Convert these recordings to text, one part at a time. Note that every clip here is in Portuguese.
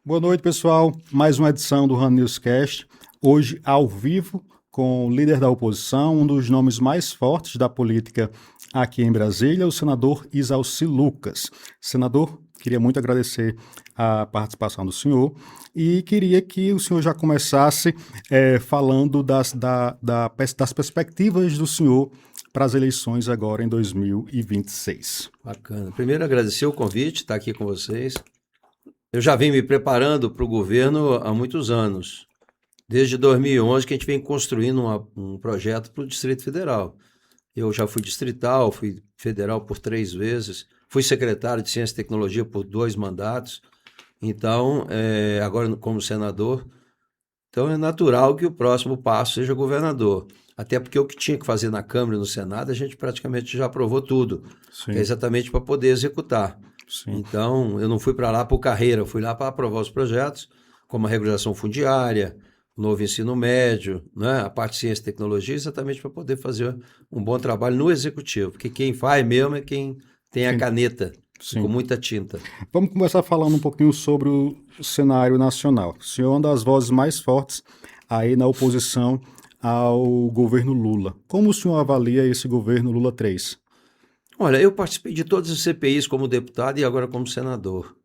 Boa noite, pessoal. Mais uma edição do Rand Newscast. Hoje, ao vivo, com o líder da oposição, um dos nomes mais fortes da política aqui em Brasília, o senador Isalci Lucas. Senador, queria muito agradecer a participação do senhor e queria que o senhor já começasse falando das perspectivas do senhor para as eleições agora em 2026. Bacana. Primeiro, agradecer o convite, estar aqui com vocês. Eu já venho me preparando para o governo há muitos anos. Desde 2011 que a gente vem construindo um projeto para o Distrito Federal. Eu já fui distrital, fui federal por 3 vezes, fui secretário de Ciência e Tecnologia por 2 mandatos. Então, agora como senador, então é natural que o próximo passo seja governador. Até porque o que tinha que fazer na Câmara e no Senado, a gente praticamente já aprovou tudo. Sim. É exatamente para poder executar. Sim. Então, eu não fui para lá por carreira, eu fui lá para aprovar os projetos, como a regulação fundiária, o novo ensino médio, né, a parte de ciência e tecnologia, exatamente para poder fazer um bom trabalho no executivo, porque quem faz mesmo é quem tem a caneta, com muita tinta. Vamos começar falando um pouquinho sobre o cenário nacional. O senhor é uma das vozes mais fortes aí na oposição ao governo Lula. Como o senhor avalia esse governo Lula 3? Olha, eu participei de todas as CPIs como deputado e agora como senador,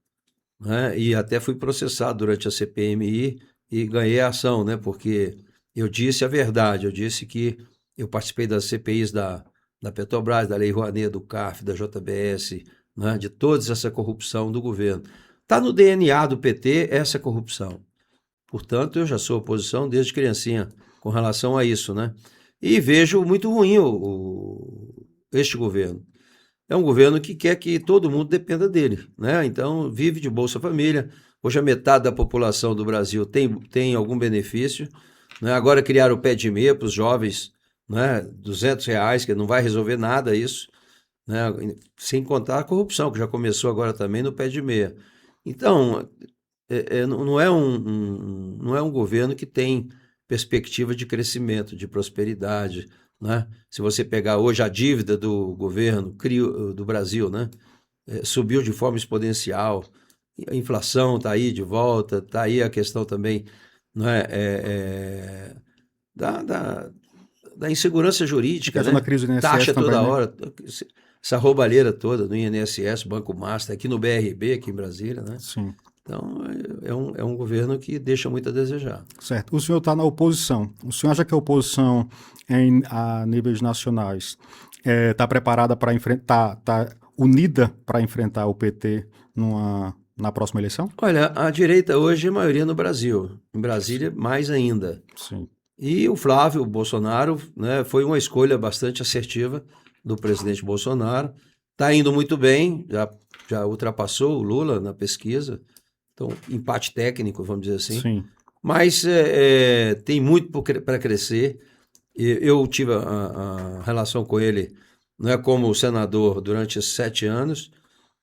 né? E até fui processado durante a CPMI e ganhei a ação, né? Porque eu disse a verdade, eu disse que eu participei das CPIs da Petrobras, da Lei Rouanet, do CARF, da JBS, né? De toda essa corrupção do governo. Está no DNA do PT essa corrupção. Portanto, eu já sou oposição desde criancinha com relação a isso, né? E vejo muito ruim este governo. É um governo que quer que todo mundo dependa dele, né? Então, vive de Bolsa Família. Hoje, a metade da população do Brasil tem algum benefício, né? Agora criaram o pé de meia para os jovens, né? R$ 200, que não vai resolver nada isso, né? Sem contar a corrupção, que já começou agora também no pé de meia. Então, não é um governo que tem perspectiva de crescimento, de prosperidade, né? Se você pegar hoje a dívida do governo do Brasil, né? Subiu de forma exponencial, a inflação está aí de volta, está aí a questão também, né? Da insegurança jurídica, né? Da crise do INSS Taxa também, toda né? hora, essa roubalheira toda no INSS, Banco Master, aqui no BRB, aqui em Brasília, né? Sim. Então, é um governo que deixa muito a desejar. Certo. O senhor está na oposição. O senhor acha que a oposição a níveis nacionais está preparada para enfrentar, está unida para enfrentar o PT na próxima eleição? Olha, a direita hoje é maioria no Brasil. Em Brasília, mais ainda. Sim. E o Flávio Bolsonaro, né, foi uma escolha bastante assertiva do presidente Bolsonaro. Está indo muito bem, já ultrapassou o Lula na pesquisa. Então, empate técnico, vamos dizer assim. Sim. Mas tem muito para crescer. Eu tive a relação com ele, né, como senador durante esses 7 anos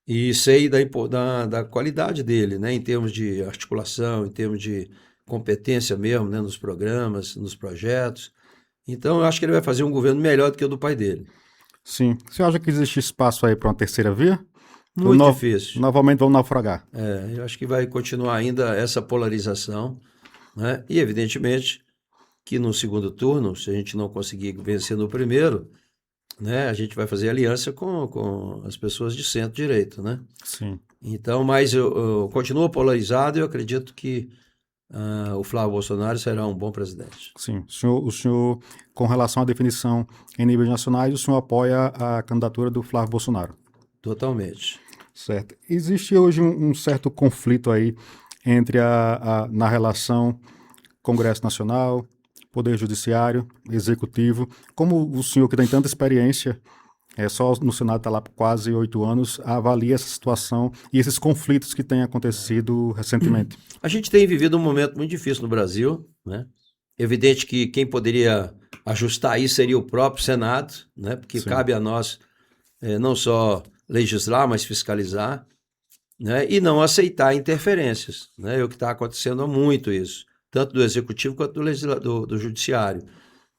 e sei da qualidade dele, né, em termos de articulação, em termos de competência mesmo, né, nos programas, nos projetos. Então, eu acho que ele vai fazer um governo melhor do que o do pai dele. Sim. Você acha que existe espaço aí para uma terceira via? Muito difícil. Novamente vão naufragar. Eu acho que vai continuar ainda essa polarização, né? E, evidentemente, que no segundo turno, se a gente não conseguir vencer no primeiro, né, a gente vai fazer aliança com as pessoas de centro-direita, né? Sim. Então, mas eu continuo polarizado e eu acredito que o Flávio Bolsonaro será um bom presidente. Sim. O senhor, com relação à definição em níveis nacionais, o senhor apoia a candidatura do Flávio Bolsonaro? Totalmente. Certo. Existe hoje um certo conflito aí entre na relação Congresso Nacional, Poder Judiciário, Executivo. Como o senhor que tem tanta experiência, só no Senado está lá por quase 8 anos, avalia essa situação e esses conflitos que têm acontecido recentemente? A gente tem vivido um momento muito difícil no Brasil, né? Evidente que quem poderia ajustar isso seria o próprio Senado, né? Porque Sim. cabe a nós não só legislar, mas fiscalizar, né? E não aceitar interferências, né? É o que está acontecendo há muito isso, tanto do Executivo quanto do Judiciário.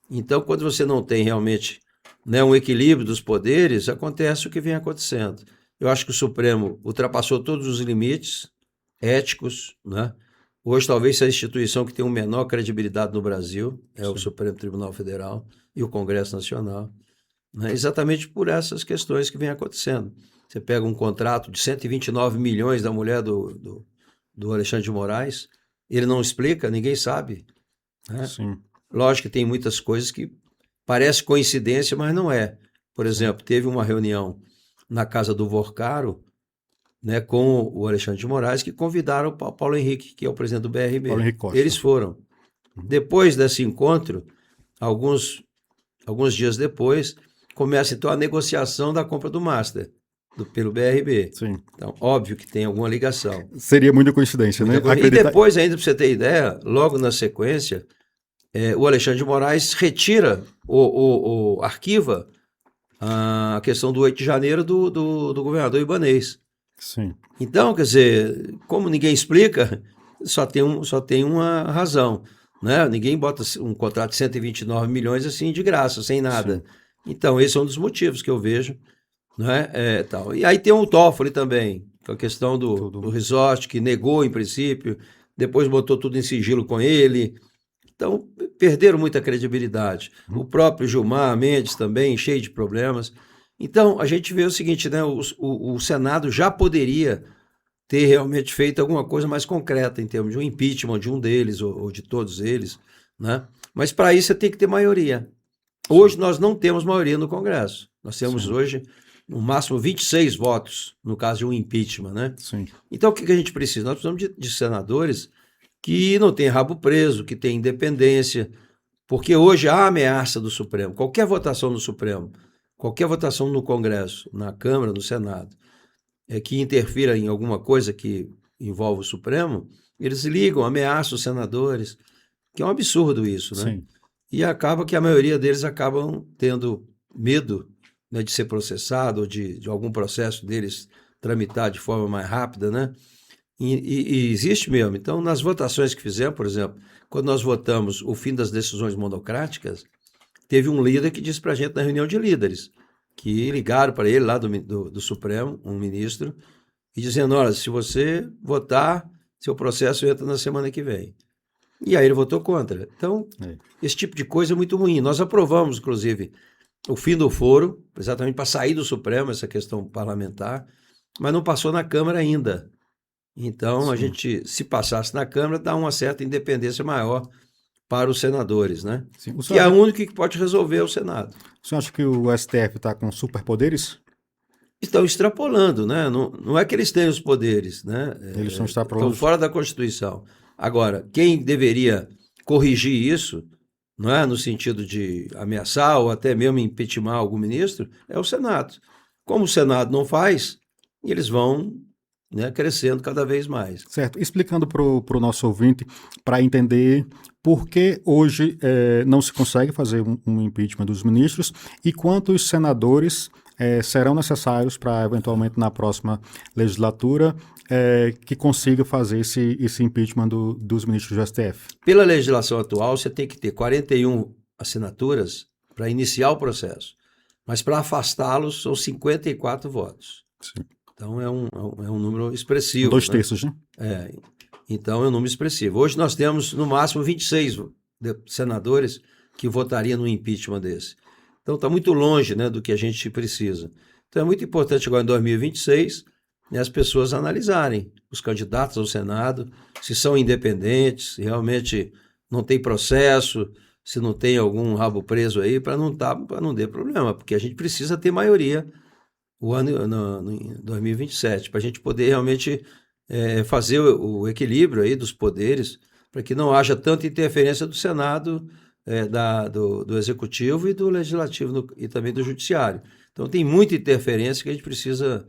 Então, quando você não tem realmente, né, um equilíbrio dos poderes, acontece o que vem acontecendo. Eu acho que o Supremo ultrapassou todos os limites éticos, né? Hoje talvez seja a instituição que tem uma menor credibilidade no Brasil, é o Sim. Supremo Tribunal Federal e o Congresso Nacional, né? Exatamente por essas questões que vem acontecendo. Você pega um contrato de 129 milhões da mulher do Alexandre de Moraes, ele não explica, ninguém sabe, né? Sim. Lógico que tem muitas coisas que parece coincidência, mas não é. Por exemplo, teve uma reunião na casa do Vorcaro, né, com o Alexandre de Moraes, que convidaram o Paulo Henrique, que é o presidente do BRB. Paulo Henrique Costa. Eles foram. Depois desse encontro, alguns dias depois, começa então a negociação da compra do Master pelo BRB. Sim. Então, óbvio que tem alguma ligação. Seria muita coincidência, né? E depois, ainda para você ter ideia, logo na sequência, o Alexandre de Moraes retira, arquiva a questão do 8 de janeiro do governador Ibanez. Sim. Então, quer dizer, como ninguém explica, só tem uma razão, né? Ninguém bota um contrato de 129 milhões assim de graça, sem nada. Sim. Então, esse é um dos motivos que eu vejo, né? Tal. E aí tem o Toffoli também, com a questão do resort, que negou em princípio, depois botou tudo em sigilo com ele. Então, perderam muita credibilidade. O próprio Gilmar Mendes também, cheio de problemas. Então, a gente vê o seguinte, né? O Senado já poderia ter realmente feito alguma coisa mais concreta em termos de um impeachment de um deles ou de todos eles, né? Mas para isso você tem que ter maioria. Hoje nós não temos maioria no Congresso. Nós temos hoje, no máximo, 26 votos, no caso de um impeachment, né? Sim. Então, o que a gente precisa? Nós precisamos de senadores que não tem rabo preso, que tem independência, porque hoje há ameaça do Supremo. Qualquer votação no Supremo, qualquer votação no Congresso, na Câmara, no Senado, que interfira em alguma coisa que envolve o Supremo, eles ligam, ameaçam os senadores, que é um absurdo isso, né? Sim. E acaba que a maioria deles acabam tendo medo, né, de ser processado ou de algum processo deles tramitar de forma mais rápida, né? E existe mesmo. Então, nas votações que fizemos, por exemplo, quando nós votamos o fim das decisões monocráticas, teve um líder que disse para a gente na reunião de líderes, que ligaram para ele lá do Supremo, um ministro, e dizendo, olha, se você votar, seu processo entra na semana que vem. E aí ele votou contra. Então, esse tipo de coisa é muito ruim. Nós aprovamos, inclusive, o fim do foro, exatamente para sair do Supremo, essa questão parlamentar, mas não passou na Câmara ainda. Então, a gente, se passasse na Câmara, dá uma certa independência maior para os senadores, né? Sim. Que é o único que pode resolver o Senado. O senhor acha que o STF está com superpoderes? Estão extrapolando, né? Não é que eles tenham os poderes, né? Eles estão extrapolando. Estão fora da Constituição. Agora, quem deveria corrigir isso, não é, no sentido de ameaçar ou até mesmo impeachment algum ministro, é o Senado. Como o Senado não faz, eles vão, né, crescendo cada vez mais. Certo. Explicando para o nosso ouvinte, para entender por que hoje não se consegue fazer um impeachment dos ministros e quantos senadores serão necessários para, eventualmente, na próxima legislatura, que consiga fazer esse impeachment dos ministros do STF. Pela legislação atual, você tem que ter 41 assinaturas para iniciar o processo, mas para afastá-los são 54 votos. Sim. Então é um número expressivo. 2 terços, né? Então é um número expressivo. Hoje nós temos no máximo 26 senadores que votariam no impeachment desse. Então está muito longe, né, do que a gente precisa. Então é muito importante agora em 2026, né, as pessoas analisarem os candidatos ao Senado, se são independentes, se realmente não tem processo, se não tem algum rabo preso aí, para não ter problema, porque a gente precisa ter maioria em 2027, para a gente poder realmente fazer o equilíbrio aí dos poderes, para que não haja tanta interferência do Senado, do Executivo e do Legislativo e também do Judiciário. Então tem muita interferência que a gente precisa,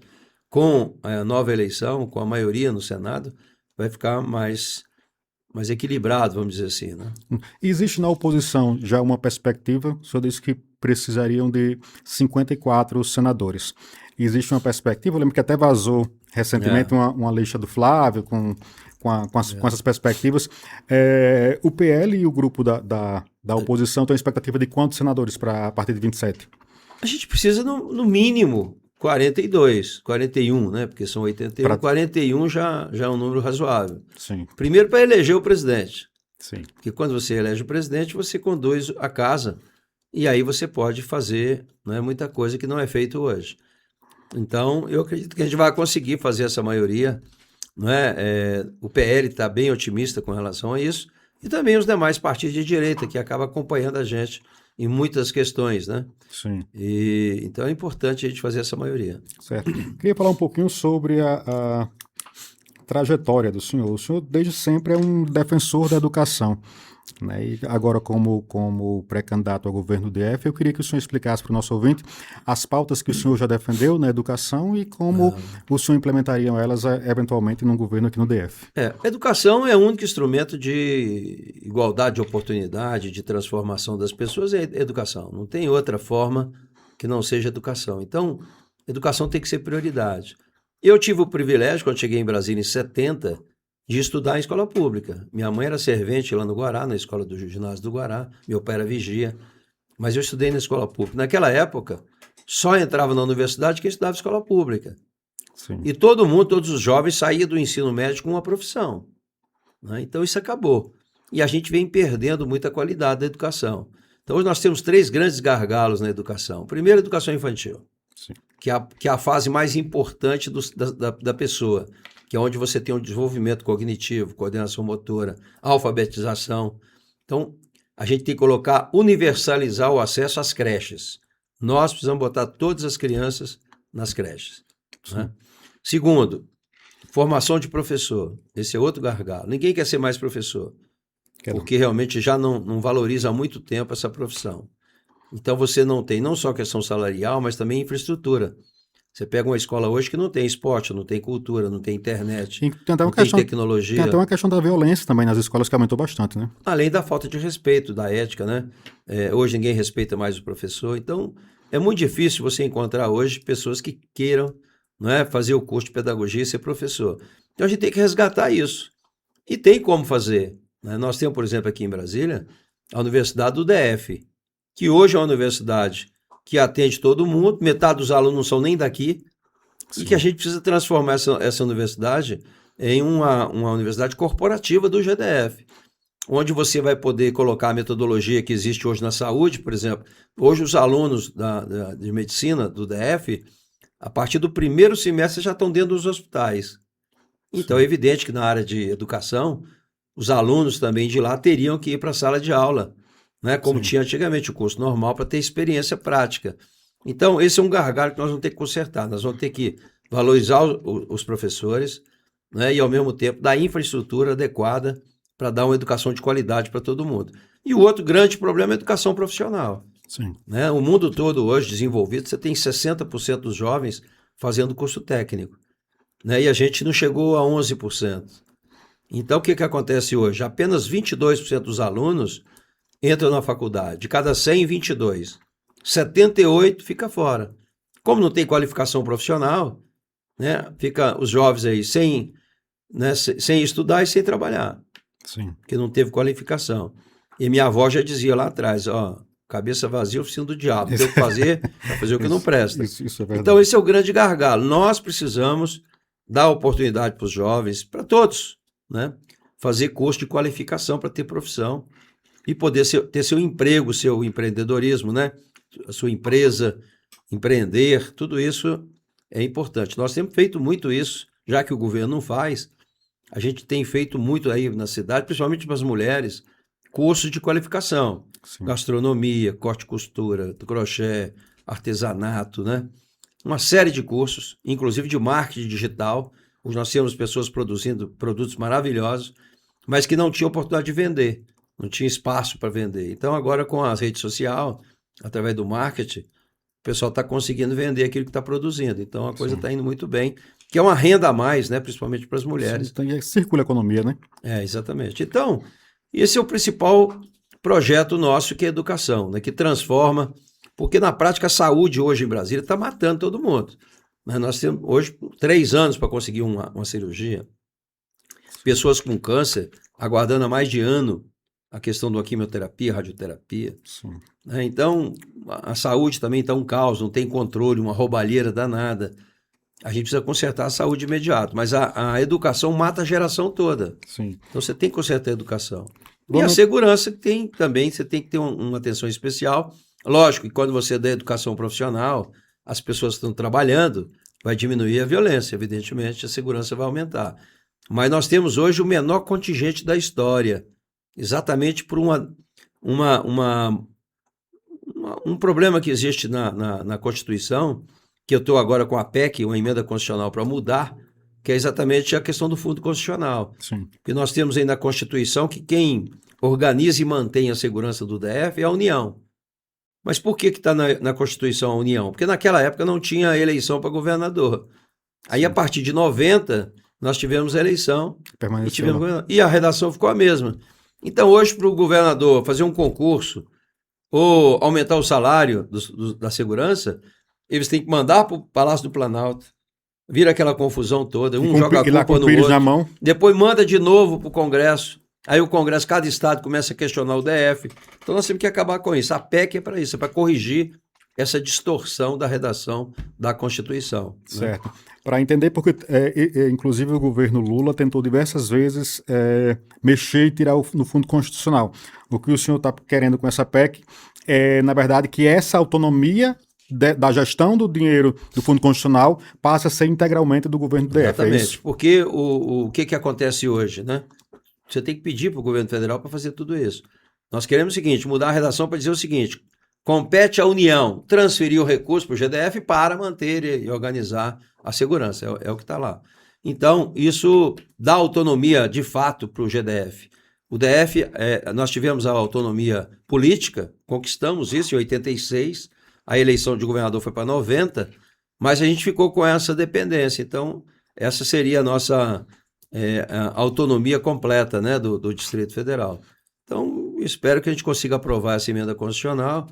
com a nova eleição, com a maioria no Senado, vai ficar mais equilibrado, vamos dizer assim, né? Existe na oposição já uma perspectiva, o senhor disse que precisariam de 54 senadores. Existe uma perspectiva, eu lembro que até vazou recentemente uma lista do Flávio com essas perspectivas. O PL e o grupo da oposição têm a expectativa de quantos senadores para a partir de 27? A gente precisa, no mínimo, 42, 41, né? Porque são 81, Pra... 41 já é um número razoável. Sim, Primeiro para eleger o presidente, sim. porque quando você elege o presidente, você conduz a casa e aí você pode fazer, né, muita coisa que não é feito hoje. Então, eu acredito que a gente vai conseguir fazer essa maioria, né? O PL está bem otimista com relação a isso, e também os demais partidos de direita, que acabam acompanhando a gente em muitas questões, né? Sim, Então é importante a gente fazer essa maioria. certo. Queria falar um pouquinho sobre a trajetória do senhor. O senhor, desde sempre, é um defensor da educação, né? E agora, como pré-candidato ao governo do DF, eu queria que o senhor explicasse para o nosso ouvinte as pautas que o senhor já defendeu na educação e como o senhor implementaria elas, eventualmente, num governo aqui no DF. Educação é o único instrumento de igualdade de oportunidade, de transformação das pessoas, é educação. Não tem outra forma que não seja educação. Então, educação tem que ser prioridade. Eu tive o privilégio, quando cheguei em Brasília em 70, de estudar em escola pública. Minha mãe era servente lá no Guará, na escola do ginásio do Guará, meu pai era vigia, mas eu estudei na escola pública. Naquela época, só entrava na universidade quem estudava em escola pública. Sim. E todo mundo, todos os jovens, saíam do ensino médio com uma profissão, né? Então isso acabou. E a gente vem perdendo muita qualidade da educação. Então hoje nós temos 3 grandes gargalos na educação. Primeiro, a educação infantil, Sim. que é a fase mais importante da pessoa, que é onde você tem um desenvolvimento cognitivo, coordenação motora, alfabetização. Então, a gente tem que universalizar o acesso às creches. Nós precisamos botar todas as crianças nas creches, né? Segundo, formação de professor. Esse é outro gargalo. Ninguém quer ser mais professor, porque realmente já não valoriza há muito tempo essa profissão. Então você não tem não só questão salarial, mas também infraestrutura. Você pega uma escola hoje que não tem esporte, não tem cultura, não tem internet, não tem tecnologia. Tem até uma questão da violência também nas escolas que aumentou bastante, né? Além da falta de respeito, da ética, né? Hoje ninguém respeita mais o professor. Então é muito difícil você encontrar hoje pessoas que queiram, não é, fazer o curso de pedagogia e ser professor. Então a gente tem que resgatar isso. E tem como fazer, né? Nós temos, por exemplo, aqui em Brasília, a Universidade do DF, que hoje é uma universidade que atende todo mundo, metade dos alunos não são nem daqui, Sim. E que a gente precisa transformar essa universidade em uma universidade corporativa do GDF, onde você vai poder colocar a metodologia que existe hoje na saúde, por exemplo. Hoje os alunos de medicina do DF, a partir do primeiro semestre já estão dentro dos hospitais. Então Sim. É evidente que na área de educação, os alunos também de lá teriam que ir para a sala de aula, né? Como Sim. Tinha antigamente o curso normal, para ter experiência prática. Então, esse é um gargalo que nós vamos ter que consertar. Nós vamos ter que valorizar os professores, né? E, ao mesmo tempo, dar infraestrutura adequada para dar uma educação de qualidade para todo mundo. E o outro grande problema é a educação profissional. Sim. Né? O mundo todo hoje desenvolvido, você tem 60% dos jovens fazendo curso técnico, né? E a gente não chegou a 11%. Então, o que acontece hoje? Apenas 22% dos alunos entram na faculdade. De cada 100, 22. 78 fica fora. Como não tem qualificação profissional, né? Fica os jovens aí sem estudar e sem trabalhar. Sim. Porque não teve qualificação. E minha avó já dizia lá atrás, ó, cabeça vazia, oficina do diabo. Tem o que fazer, vai fazer o que não presta. Isso é verdade. Então, esse é o grande gargalo. Nós precisamos dar oportunidade para os jovens, para todos, né? Fazer curso de qualificação para ter profissão e poder ter seu emprego, seu empreendedorismo, né? A sua empresa, empreender, tudo isso é importante. Nós temos feito muito isso, já que o governo não faz, a gente tem feito muito aí na cidade, principalmente para as mulheres, cursos de qualificação. Sim. Gastronomia, corte e costura, crochê, artesanato, né? Uma série de cursos, inclusive de marketing digital, onde nós temos pessoas produzindo produtos maravilhosos, mas que não tinham oportunidade de vender, não tinha espaço para vender. Então agora com as redes sociais, através do marketing, o pessoal está conseguindo vender aquilo que está produzindo. Então a coisa está indo muito bem, que é uma renda a mais, né? Principalmente para as mulheres. Sim, então, circula a economia, né? Exatamente. Então, esse é o principal projeto nosso, que é a educação, né? Que transforma, porque na prática a saúde hoje em Brasília está matando todo mundo. Mas nós temos hoje 3 anos para conseguir uma cirurgia. Pessoas com câncer aguardando há mais de ano a questão da quimioterapia, radioterapia. Sim. Né? Então, a saúde também está um caos, não tem controle, uma roubalheira danada. A gente precisa consertar a saúde imediato, mas a educação mata a geração toda. Sim. Então você tem que consertar a educação. E Vamos... a segurança tem também, você tem que ter uma atenção especial. Lógico que quando você dá educação profissional, as pessoas que estão trabalhando, vai diminuir a violência, evidentemente, a segurança vai aumentar. Mas nós temos hoje o menor contingente da história, exatamente por um problema que existe na Constituição, que eu estou agora com a PEC, uma emenda constitucional para mudar, que é exatamente a questão do fundo constitucional. Sim. Porque nós temos aí na Constituição que quem organiza e mantém a segurança do DF é a União. Mas por que está na Constituição a União? Porque naquela época não tinha eleição para governador. Aí, a partir de 90, nós tivemos a eleição e a redação ficou a mesma. Então, hoje, para o governador fazer um concurso ou aumentar o salário da segurança, eles têm que mandar para o Palácio do Planalto, vira aquela confusão toda, joga a culpa no outro, na mão. Depois manda de novo para o Congresso. Aí o Congresso, cada estado começa a questionar o DF. Então nós temos que acabar com isso. A PEC é para isso, é para corrigir essa distorção da redação da Constituição. Certo. Né? Para entender, porque inclusive o governo Lula tentou diversas vezes mexer e tirar no fundo constitucional. O que o senhor está querendo com essa PEC é, na verdade, que essa autonomia da gestão do dinheiro do fundo constitucional passa a ser integralmente do governo do DF. Exatamente, porque o que acontece hoje, né? Você tem que pedir para o governo federal para fazer tudo isso. Nós queremos o seguinte, mudar a redação para dizer o seguinte, compete à União transferir o recurso para o GDF para manter e organizar a segurança, é o que está lá. Então, isso dá autonomia de fato para o GDF. O DF, nós tivemos a autonomia política, conquistamos isso em 86, a eleição de governador foi para 90, mas a gente ficou com essa dependência. Então, essa seria a nossa a autonomia completa, né, do Distrito Federal. Então, espero que a gente consiga aprovar essa emenda constitucional.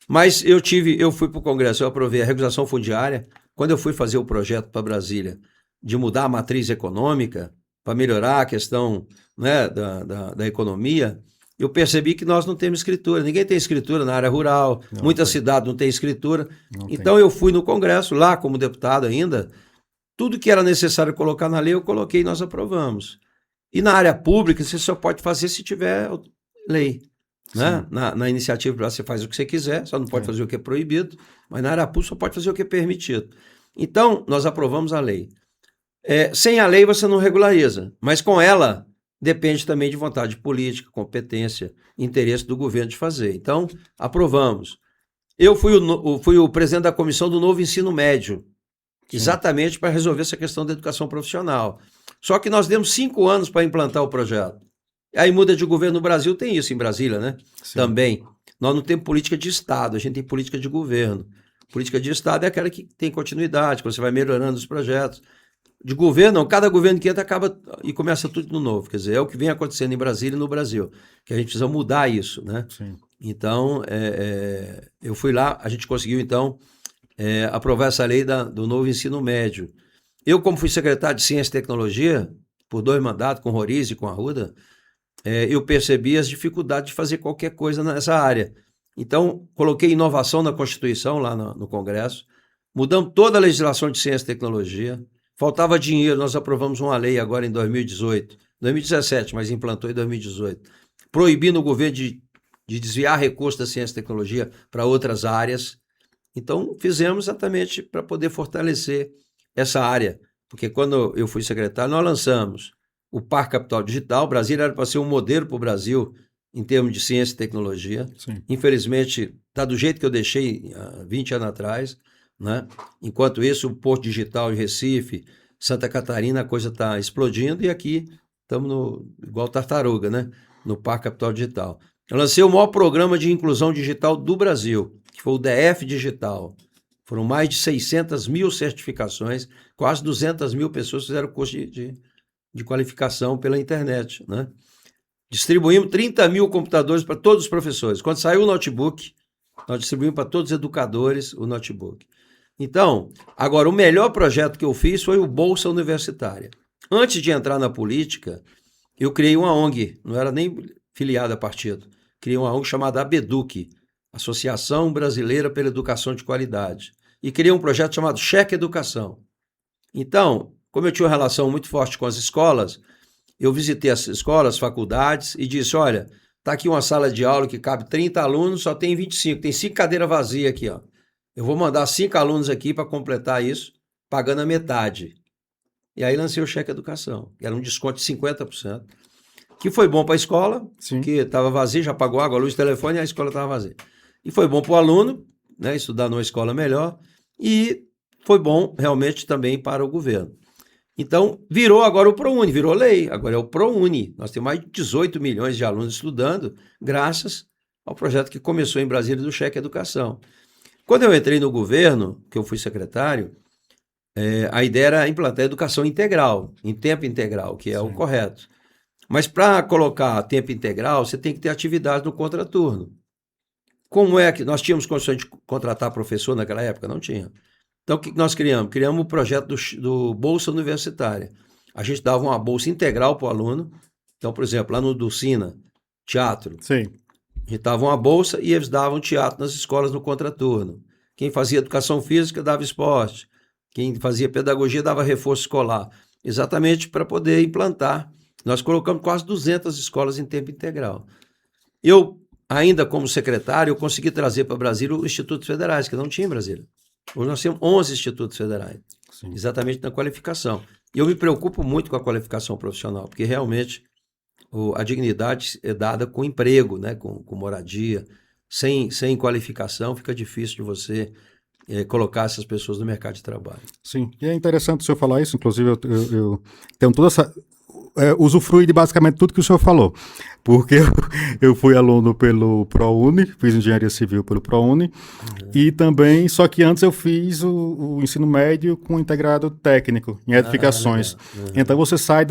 Mas eu fui para o Congresso, eu aprovei a regulação fundiária. Quando eu fui fazer o projeto para Brasília de mudar a matriz econômica, para melhorar a questão, né, da economia, eu percebi que nós não temos escritura. Ninguém tem escritura na área rural, muitas cidades não têm escritura. Então eu fui no Congresso, lá como deputado ainda, tudo que era necessário colocar na lei eu coloquei e nós aprovamos. E na área pública você só pode fazer se tiver lei. Né? Na iniciativa privada você faz o que você quiser, só não pode fazer o que é proibido, mas na área pública só pode fazer o que é permitido. Então, nós aprovamos a lei. Sem a lei você não regulariza, mas com ela depende também de vontade política, competência, interesse do governo de fazer. Então, aprovamos. Eu fui o presidente da comissão do novo ensino médio, exatamente para resolver essa questão da educação profissional. Só que nós demos 5 anos para implantar o projeto. Aí muda de governo no Brasil, tem isso em Brasília, né? Sim. Também. Nós não temos política de Estado, a gente tem política de governo. Política de Estado é aquela que tem continuidade, que você vai melhorando os projetos. De governo, não, cada governo que entra acaba e começa tudo de novo. Quer dizer, é o que vem acontecendo em Brasília e no Brasil, que a gente precisa mudar isso, né? Sim. Então, eu fui lá, a gente conseguiu, então, aprovar essa lei do novo ensino médio. Eu, como fui secretário de Ciência e Tecnologia, por 2 mandatos, com o Roriz e com a Arruda, eu percebi as dificuldades de fazer qualquer coisa nessa área. Então, coloquei inovação na Constituição, lá no Congresso, mudamos toda a legislação de Ciência e Tecnologia, faltava dinheiro, nós aprovamos uma lei agora em 2017, mas implantou em 2018, proibindo o governo de desviar recursos da Ciência e Tecnologia para outras áreas. Então, fizemos exatamente para poder fortalecer essa área, porque quando eu fui secretário, nós lançamos o Parque Capital Digital. Brasília era para ser um modelo para o Brasil em termos de ciência e tecnologia. Sim. Infelizmente, está do jeito que eu deixei 20 anos atrás, né? Enquanto isso, o Porto Digital em Recife, Santa Catarina, a coisa está explodindo, e aqui estamos igual tartaruga, né? No Parque Capital Digital. Eu lancei o maior programa de inclusão digital do Brasil, que foi o DF Digital. Foram mais de 600 mil certificações, quase 200 mil pessoas fizeram curso de qualificação pela internet, né? Distribuímos 30 mil computadores para todos os professores. Quando saiu o notebook, nós distribuímos para todos os educadores o notebook. Então, agora, o melhor projeto que eu fiz foi o Bolsa Universitária. Antes de entrar na política, eu criei uma ONG, não era nem filiada a partido. Criei uma ONG chamada ABEDUC, Associação Brasileira pela Educação de Qualidade. E criei um projeto chamado Cheque Educação. Então, como eu tinha uma relação muito forte com as escolas, eu visitei as escolas, faculdades e disse, olha, está aqui uma sala de aula que cabe 30 alunos, só tem 25, tem 5 cadeiras vazias aqui, ó. Eu vou mandar 5 alunos aqui para completar isso, pagando a metade. E aí lancei o Cheque Educação, que era um desconto de 50%, que foi bom para a escola, Sim. que estava vazia, já pagou água, luz, telefone, e a escola estava vazia. E foi bom para o aluno, né, estudar numa escola melhor, e foi bom realmente também para o governo. Então, virou agora o ProUni, virou lei, agora é o ProUni. Nós temos mais de 18 milhões de alunos estudando, graças ao projeto que começou em Brasília do Cheque Educação. Quando eu entrei no governo, que eu fui secretário, a ideia era implantar a educação integral, em tempo integral, que é o correto. Mas para colocar tempo integral, você tem que ter atividade no contraturno. Como é que nós tínhamos condições de contratar professor naquela época? Não tinha. Então, o que nós criamos? Criamos o projeto do Bolsa Universitária. A gente dava uma bolsa integral para o aluno. Então, por exemplo, lá no Dulcina, teatro. Sim. A gente dava uma bolsa e eles davam teatro nas escolas no contraturno. Quem fazia educação física dava esporte. Quem fazia pedagogia dava reforço escolar. Exatamente para poder implantar. Nós colocamos quase 200 escolas em tempo integral. Eu, ainda como secretário, eu consegui trazer para Brasília os institutos federais, que não tinha em Brasília. Hoje nós temos 11 institutos federais, sim, exatamente na qualificação. E eu me preocupo muito com a qualificação profissional, porque realmente a dignidade é dada com emprego, né, com moradia. Sem qualificação fica difícil de você colocar essas pessoas no mercado de trabalho. Sim, e é interessante o senhor falar isso, inclusive eu tenho toda essa... usufrui de basicamente tudo que o senhor falou, porque eu fui aluno pelo ProUni, fiz engenharia civil pelo ProUni, e também, só que antes eu fiz o ensino médio com integrado técnico em edificações. Então você sai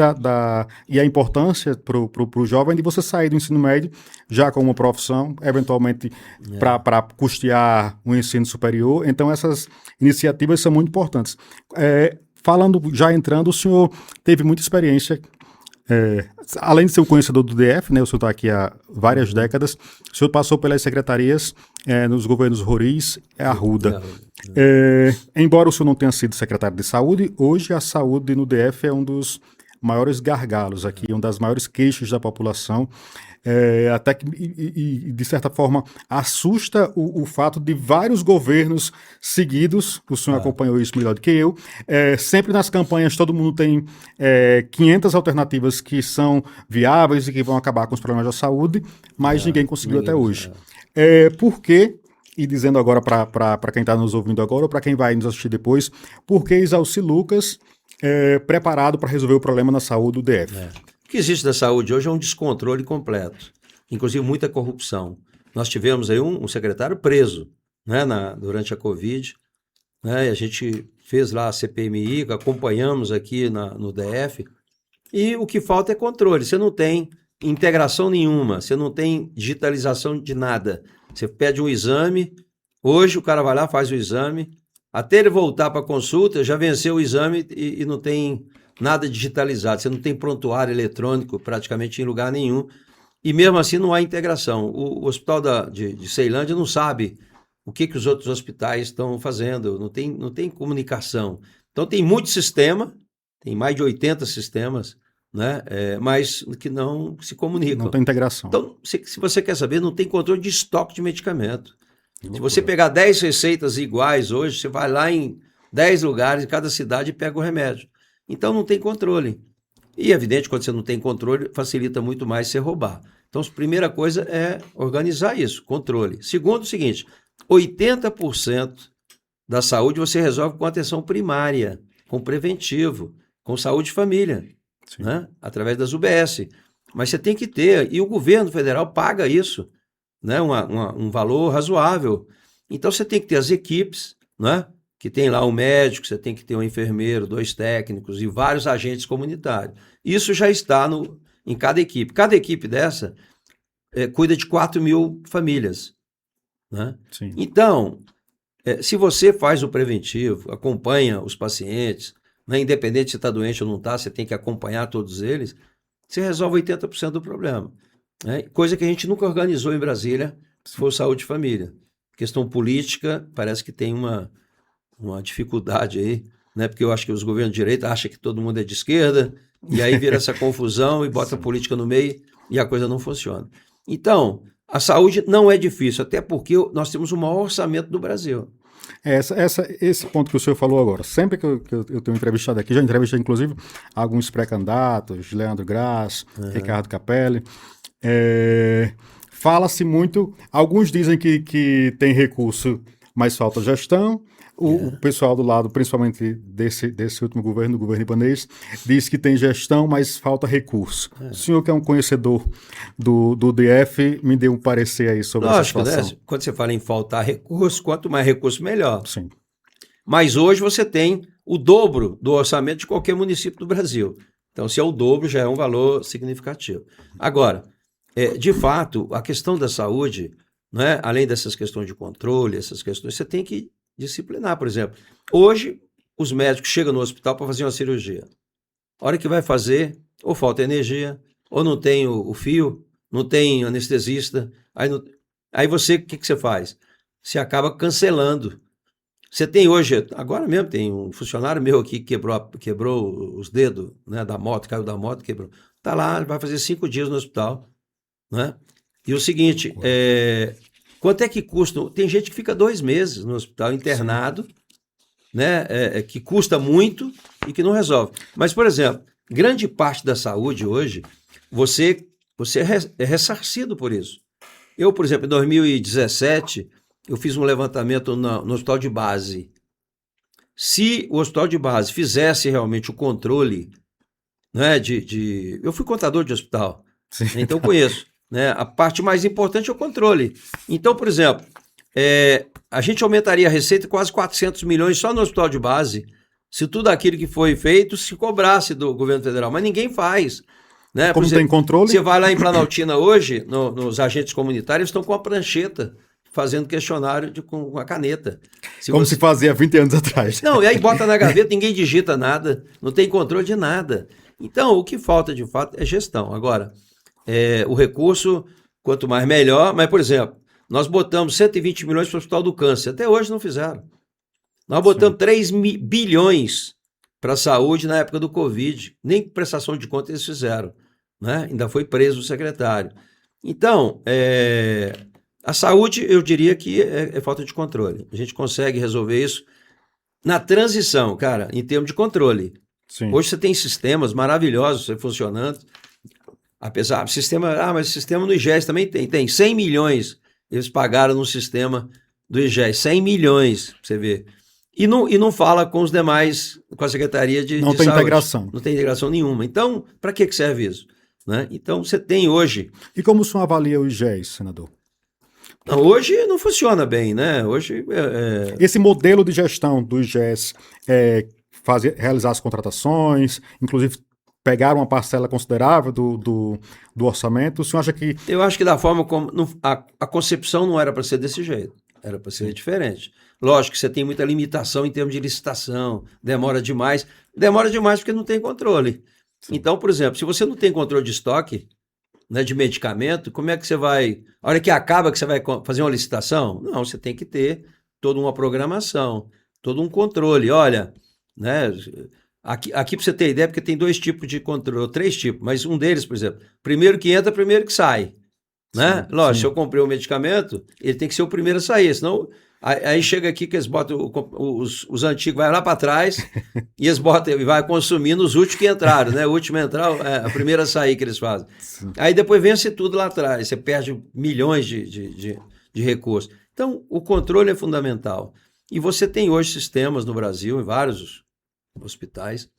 e a importância para o jovem de você sair do ensino médio já com uma profissão, eventualmente para custear um ensino superior. Então essas iniciativas são muito importantes. Falando, já entrando, o senhor teve muita experiência. Além de ser um conhecedor do DF, né, o senhor está aqui há várias décadas, o senhor passou pelas secretarias nos governos Roriz e Arruda. Embora o senhor não tenha sido secretário de saúde, hoje a saúde no DF é um dos maiores gargalos aqui, uma das maiores queixas da população. Até que, de certa forma, assusta o fato de vários governos seguidos, o senhor acompanhou isso melhor do que eu, sempre nas campanhas todo mundo tem 500 alternativas que são viáveis e que vão acabar com os problemas da saúde, mas ninguém conseguiu até hoje. Por quê? E dizendo agora para quem está nos ouvindo agora ou para quem vai nos assistir depois, por que Isalci Lucas preparado para resolver o problema na saúde do DF? O que existe na saúde hoje é um descontrole completo, inclusive muita corrupção. Nós tivemos aí um secretário preso, né, durante a Covid, né, e a gente fez lá a CPMI, acompanhamos aqui no DF, e o que falta é controle. Você não tem integração nenhuma, você não tem digitalização de nada. Você pede um exame, hoje o cara vai lá, faz o exame, até ele voltar para a consulta, já venceu o exame e não tem nada digitalizado, você não tem prontuário eletrônico praticamente em lugar nenhum, e mesmo assim não há integração. O hospital de Ceilândia não sabe o que os outros hospitais estão fazendo, não tem comunicação. Então tem muito sistema, tem mais de 80 sistemas, né, mas que não se comunicam. Não tem integração. Então, se você quer saber, não tem controle de estoque de medicamento. Se você pegar 10 receitas iguais hoje, você vai lá em 10 lugares, em cada cidade, e pega o remédio. Então não tem controle. E é evidente, quando você não tem controle, facilita muito mais você roubar. Então a primeira coisa é organizar isso, controle. Segundo, o seguinte, 80% da saúde você resolve com atenção primária, com preventivo, com saúde e família, né? Através das UBS. Mas você tem que ter, e o governo federal paga isso, né? Um valor razoável. Então você tem que ter as equipes, né? Que tem lá um médico, você tem que ter um enfermeiro, 2 técnicos e vários agentes comunitários. Isso já está em cada equipe. Cada equipe dessa cuida de 4.000 famílias, né? Sim. Então, se você faz o preventivo, acompanha os pacientes, né, independente se está doente ou não está, você tem que acompanhar todos eles, você resolve 80% do problema. né? Coisa que a gente nunca organizou em Brasília, foi saúde e família. Questão política, parece que tem uma dificuldade aí, né? Porque eu acho que os governos de direita acham que todo mundo é de esquerda, e aí vira essa confusão e bota a política no meio e a coisa não funciona. Então, a saúde não é difícil, até porque nós temos o maior orçamento do Brasil. Esse ponto que o senhor falou agora, sempre que eu tenho entrevistado aqui, já entrevistei inclusive alguns pré-candidatos, Leandro Graz, Ricardo Capelli, fala-se muito, alguns dizem que tem recurso, mas falta gestão. O pessoal do lado, principalmente desse último governo, do governo Ibanez, diz que tem gestão, mas falta recurso. O senhor, que é um conhecedor do DF, me dê um parecer aí sobre essa situação. Né? Quando você fala em faltar recurso, quanto mais recurso, melhor. Sim. Mas hoje você tem o dobro do orçamento de qualquer município do Brasil. Então, se é o dobro, já é um valor significativo. Agora, de fato, a questão da saúde, né, além dessas questões de controle, essas questões, você tem que disciplinar, por exemplo. Hoje, os médicos chegam no hospital para fazer uma cirurgia. A hora que vai fazer, ou falta energia, ou não tem o fio, não tem anestesista. Aí você, o que você faz? Você acaba cancelando. Você tem hoje, agora mesmo tem um funcionário meu aqui que quebrou os dedos, né, da moto, caiu da moto, quebrou. Está lá, vai fazer 5 dias no hospital. Né? E o seguinte, quanto é que custa? Tem gente que fica 2 meses no hospital internado, né? Que custa muito e que não resolve. Mas, por exemplo, grande parte da saúde hoje, você é ressarcido por isso. Eu, por exemplo, em 2017, eu fiz um levantamento no hospital de base. Se o hospital de base fizesse realmente o controle, né, eu fui contador de hospital, então eu conheço. Né? A parte mais importante é o controle. Então, por exemplo, a gente aumentaria a receita quase 400 milhões só no hospital de base, se tudo aquilo que foi feito se cobrasse do governo federal. Mas ninguém faz. Né? Como tem controle? Você vai lá em Planaltina hoje, nos agentes comunitários, estão com a prancheta, fazendo questionário com a caneta. Se fazia 20 anos atrás. Não, e aí bota na gaveta, ninguém digita nada, não tem controle de nada. Então, o que falta de fato é gestão. Agora, o recurso, quanto mais melhor, mas, por exemplo, nós botamos 120 milhões para o Hospital do Câncer, até hoje não fizeram. Nós botamos 3 bilhões para a saúde na época do Covid, nem prestação de conta eles fizeram, né? Ainda foi preso o secretário. Então, a saúde, eu diria que é falta de controle. A gente consegue resolver isso na transição, cara, em termos de controle. Sim. Hoje você tem sistemas maravilhosos funcionando. Apesar do sistema, mas o sistema do IGES também tem 100 milhões, eles pagaram no sistema do IGES, 100 milhões, pra você ver. E não fala com os demais, com a Secretaria de Não tem Saúde. integração. Não tem integração nenhuma. Então, para que serve isso? Né? Então, você tem hoje... E como o senhor avalia o IGES, senador? Não, hoje não funciona bem, né? Hoje... Esse modelo de gestão do IGES realizar as contratações, inclusive pegar uma parcela considerável do orçamento, o senhor acha que... Eu acho que da forma como... A concepção não era para ser desse jeito, era para ser diferente. Lógico que você tem muita limitação em termos de licitação, demora demais porque não tem controle. Sim. Então, por exemplo, se você não tem controle de estoque, né, de medicamento, como é que você vai... A hora que acaba que você vai fazer uma licitação? Não, você tem que ter toda uma programação, todo um controle. Olha, né... Aqui para você ter ideia, porque tem 2 tipos de controle, 3 tipos, mas um deles, por exemplo, primeiro que entra, primeiro que sai. Né? Sim, lógico, sim. Se eu comprei um medicamento, ele tem que ser o primeiro a sair, senão aí chega aqui que eles botam os antigos, vai lá para trás e eles botam e vai consumindo os últimos que entraram, né? O último a entrar, a primeira a sair que eles fazem. Sim. Aí depois vence tudo lá atrás, você perde milhões de recursos. Então, o controle é fundamental. E você tem hoje sistemas no Brasil, em vários hospitais,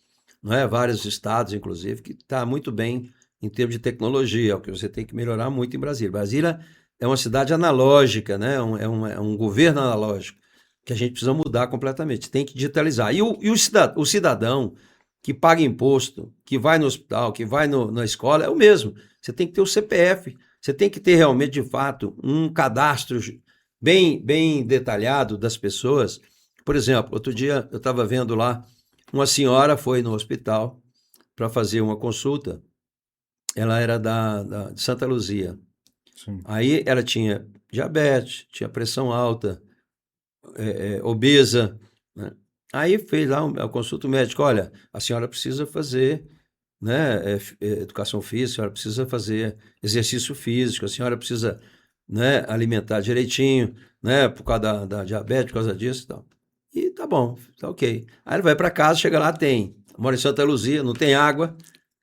não é? Vários estados, inclusive, que está muito bem em termos de tecnologia, o que você tem que melhorar muito em Brasília. Brasília é uma cidade analógica, né? É um governo analógico, que a gente precisa mudar completamente, tem que digitalizar. E o cidadão que paga imposto, que vai no hospital, que vai na escola, é o mesmo. Você tem que ter o CPF, você tem que ter realmente, de fato, um cadastro bem detalhado das pessoas. Por exemplo, outro dia eu estava vendo lá, uma senhora foi no hospital para fazer uma consulta ela era de Santa Luzia. Sim. Aí ela tinha diabetes, tinha pressão alta, obesa, né? Aí fez lá a consulta médica, olha, a senhora precisa fazer, né, educação física, a senhora precisa fazer exercício físico, a senhora precisa, né, alimentar direitinho, né, por causa da diabetes, por causa disso e tal. E tá bom, tá ok. Aí ele vai para casa, chega lá, mora em Santa Luzia, não tem água,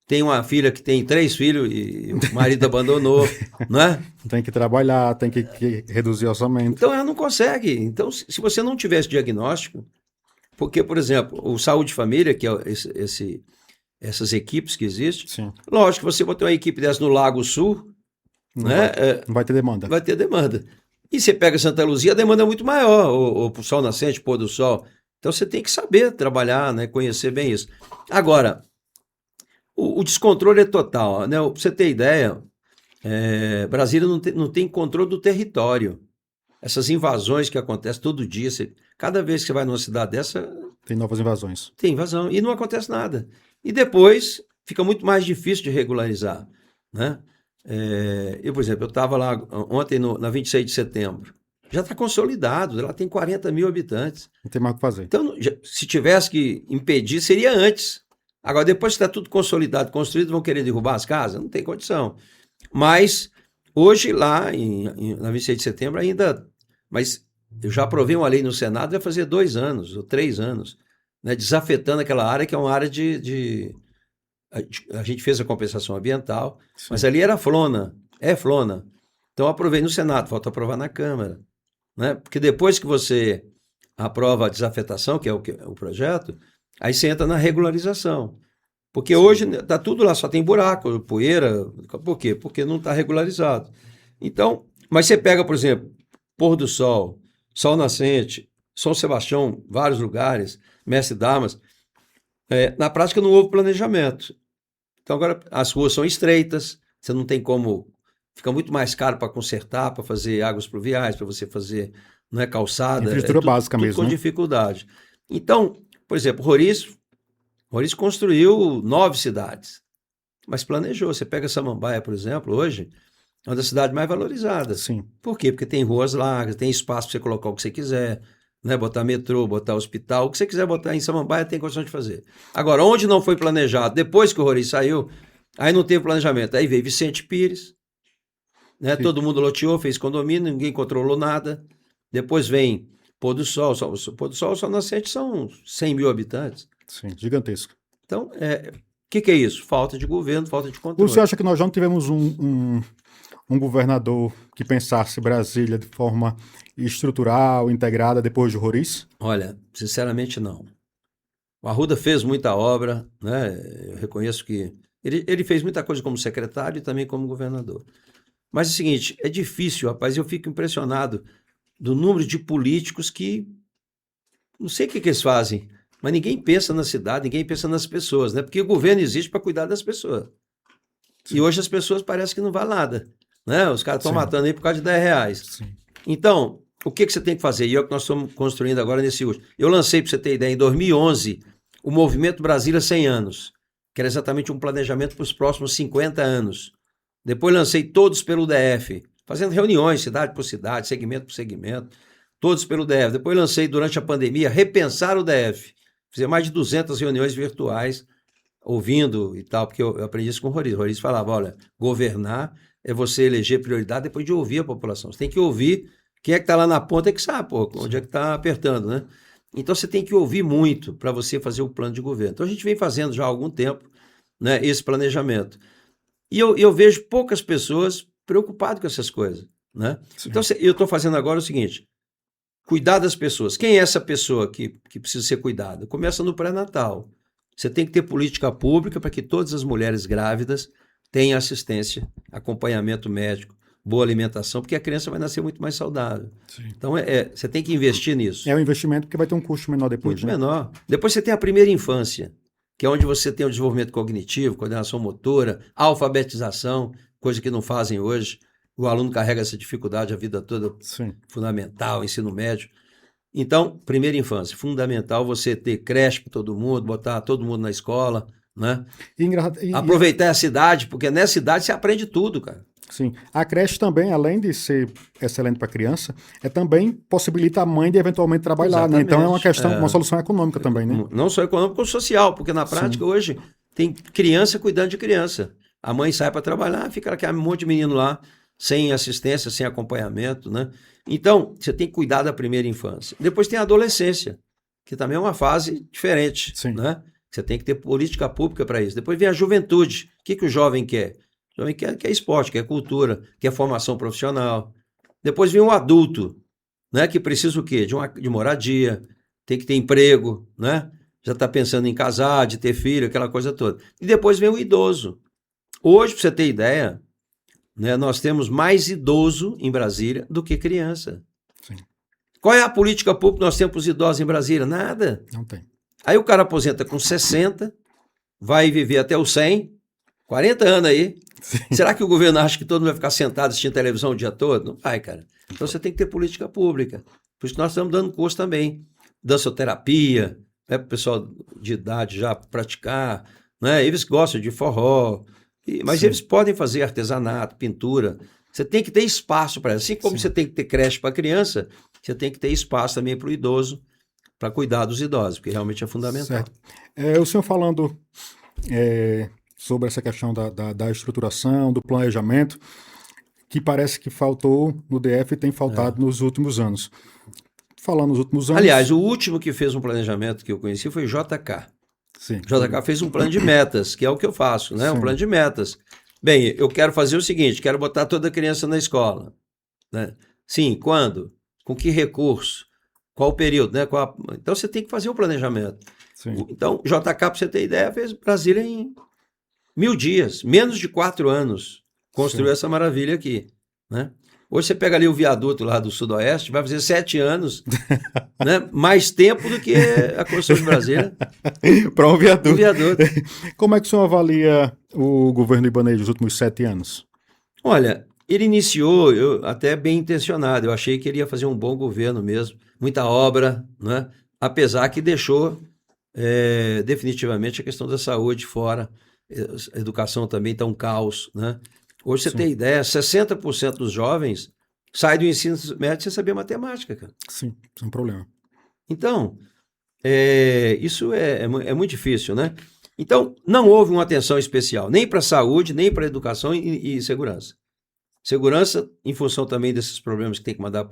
tem uma filha que tem 3 filhos e o marido abandonou, né? Tem que trabalhar, tem que reduzir o orçamento. Então ela não consegue. Então, se você não tiver esse diagnóstico, porque, por exemplo, o Saúde e Família, que é essas equipes que existem, Sim. lógico que você botar uma equipe dessa no Lago Sul, Não né, não vai ter demanda. vai ter demanda. E você pega Santa Luzia, a demanda é muito maior, ou pro sol nascente, pôr do sol. Então você tem que saber trabalhar, né, conhecer bem isso. Agora, o descontrole é total, né? Pra você ter ideia, Brasília não tem controle do território. Essas invasões que acontecem todo dia, cada vez que você vai numa cidade dessa, Tem novas invasões. tem invasão e não acontece nada. E depois fica muito mais difícil de regularizar, né? Eu, por exemplo, eu estava lá ontem na 26 de setembro. Já está consolidado, ela tem 40 mil habitantes. Não tem mais o que fazer. Então, se tivesse que impedir, seria antes. Agora, depois que está tudo consolidado, construído, vão querer derrubar as casas? Não tem condição. Mas, hoje, lá na 26 de setembro, ainda. Mas eu já aprovei uma lei no Senado, vai fazer 2 anos ou 3 anos, né, desafetando aquela área que é uma área a gente fez a compensação ambiental, Sim. mas ali era flona, é flona. Então, eu aprovei no Senado, falta aprovar na Câmara. Né? Porque depois que você aprova a desafetação, que é o projeto, aí você entra na regularização. Porque hoje está tudo lá, só tem buraco, poeira. Por quê? Porque não está regularizado. Então, mas você pega, por exemplo, Pôr do Sol, Sol Nascente, São Sebastião, vários lugares, Mestre Damas, na prática não houve planejamento. Então agora as ruas são estreitas, você não tem como. Fica muito mais caro para consertar, para fazer águas pluviais, para você fazer, não é calçada, Infraestrutura básica tudo mesmo, com né? dificuldade. Então, por exemplo, Roriz construiu 9 cidades, mas planejou. Você pega Samambaia, por exemplo, hoje, é uma das cidades mais valorizadas. Sim. Por quê? Porque tem ruas largas, tem espaço para você colocar o que você quiser, né? Botar metrô, botar hospital, o que você quiser botar em Samambaia tem condição de fazer. Agora, onde não foi planejado, depois que o Roriz saiu, aí não teve planejamento. Aí veio Vicente Pires, né? Todo mundo loteou, fez condomínio, ninguém controlou nada. Depois vem Pôr do Sol, Pôr do Sol, Sol Nascente são 100 mil habitantes. Sim, gigantesco. Então, o que é isso? Falta de governo, falta de controle. Você acha que nós já não tivemos um governador que pensasse Brasília de forma estrutural, integrada depois de Roriz? Olha, sinceramente não. O Arruda fez muita obra, né? Eu reconheço que ele fez muita coisa como secretário e também como governador. Mas é o seguinte, é difícil, rapaz, eu fico impressionado do número de políticos que não sei o que eles fazem, mas ninguém pensa na cidade, ninguém pensa nas pessoas, né? Porque o governo existe para cuidar das pessoas. Sim. E hoje as pessoas parecem que não vale nada, né? Os caras estão matando aí por causa de R$10. Sim. Então, o que você tem que fazer? E é o que nós estamos construindo agora nesse último. Eu lancei, para você ter ideia, em 2011, o Movimento Brasília 100 anos, que era exatamente um planejamento para os próximos 50 anos. Depois lancei todos pelo DF, fazendo reuniões, cidade por cidade, segmento por segmento, todos pelo DF. Depois lancei, durante a pandemia, Repensar o DF. Fiz mais de 200 reuniões virtuais, ouvindo e tal, porque eu aprendi isso com o Roriz. O Roriz falava, olha, governar é você eleger prioridade depois de ouvir a população. Você tem que ouvir quem é que está lá na ponta, é que sabe, pô, onde é que está apertando, né? Então você tem que ouvir muito para você fazer o plano de governo. Então a gente vem fazendo já há algum tempo, né, esse planejamento. E eu vejo poucas pessoas preocupadas com essas coisas, né? Sim. Então eu estou fazendo agora o seguinte, cuidar das pessoas. Quem é essa pessoa que precisa ser cuidada? Começa no pré-natal. Você tem que ter política pública para que todas as mulheres grávidas tenham assistência, acompanhamento médico, boa alimentação, porque a criança vai nascer muito mais saudável. Sim. Então, você tem que investir nisso. É um investimento porque vai ter um custo menor depois. Muito menor. Depois você tem a primeira infância, que é onde você tem o desenvolvimento cognitivo, coordenação motora, alfabetização, coisa que não fazem hoje. O aluno carrega essa dificuldade a vida toda. Sim. Fundamental, ensino médio. Então, primeira infância, fundamental você ter creche para todo mundo, botar todo mundo na escola, né? E Aproveitar a cidade, porque nessa cidade você aprende tudo, cara. Sim. A creche também, além de ser excelente para a criança, também possibilita a mãe de eventualmente trabalhar, né? Então é uma questão, uma solução econômica também, né? Não só econômica, como social, porque na prática hoje tem criança cuidando de criança. A mãe sai para trabalhar, fica aquele monte de menino lá, sem assistência, sem acompanhamento, né? Então, você tem que cuidar da primeira infância. Depois tem a adolescência, que também é uma fase diferente, né? Você tem que ter política pública para isso. Depois vem a juventude. O que o jovem quer? O jovem quer esporte, quer cultura, quer formação profissional. Depois vem o adulto, né? Que precisa o quê? De moradia, tem que ter emprego, né? Já está pensando em casar, de ter filho, aquela coisa toda. E depois vem o idoso. Hoje, para você ter ideia, né, nós temos mais idoso em Brasília do que criança. Sim. Qual é a política pública que nós temos para os idosos em Brasília? Nada. Não tem. Aí o cara aposenta com 60, vai viver até os 100, 40 anos aí. Sim. Será que o governo acha que todo mundo vai ficar sentado assistindo televisão o dia todo? Não vai, cara. Então você tem que ter política pública. Por isso que nós estamos dando curso também. Dançoterapia, né, para o pessoal de idade já praticar. Né? Eles gostam de forró. Mas eles podem fazer artesanato, pintura. Você tem que ter espaço para isso. Assim como você tem que ter creche para criança, você tem que ter espaço também para o idoso, para cuidar dos idosos, porque realmente é fundamental. O senhor falando sobre essa questão da estruturação, do planejamento, que parece que faltou no DF e tem faltado nos últimos anos. Falando nos últimos anos... Aliás, o último que fez um planejamento que eu conheci foi o JK. Sim. JK fez um plano de metas, que é o que eu faço, né? Um plano de metas. Bem, eu quero fazer o seguinte, quero botar toda criança na escola. Né? Sim, quando? Com que recurso? Qual o período? Né? Então você tem que fazer o planejamento. Sim. Então, JK, para você ter ideia, fez Brasília em 1000 dias, menos de 4 anos, construiu essa maravilha aqui. Né? Hoje você pega ali o viaduto lá do Sudoeste, vai fazer 7 anos, né? Mais tempo do que a construção de Brasília. Para um viaduto. Como é que o senhor avalia o governo Ibanez dos últimos 7 anos? Olha, ele iniciou até bem intencionado, eu achei que ele ia fazer um bom governo mesmo, muita obra, né? Apesar que deixou definitivamente a questão da saúde fora, a educação também está um caos, né? Hoje você tem ideia, 60% dos jovens saem do ensino médio sem saber matemática, cara. Sim, sem problema. Então, isso é muito difícil, né? Então, não houve uma atenção especial, nem para a saúde, nem para a educação e segurança. Segurança, em função também desses problemas que tem que mandar.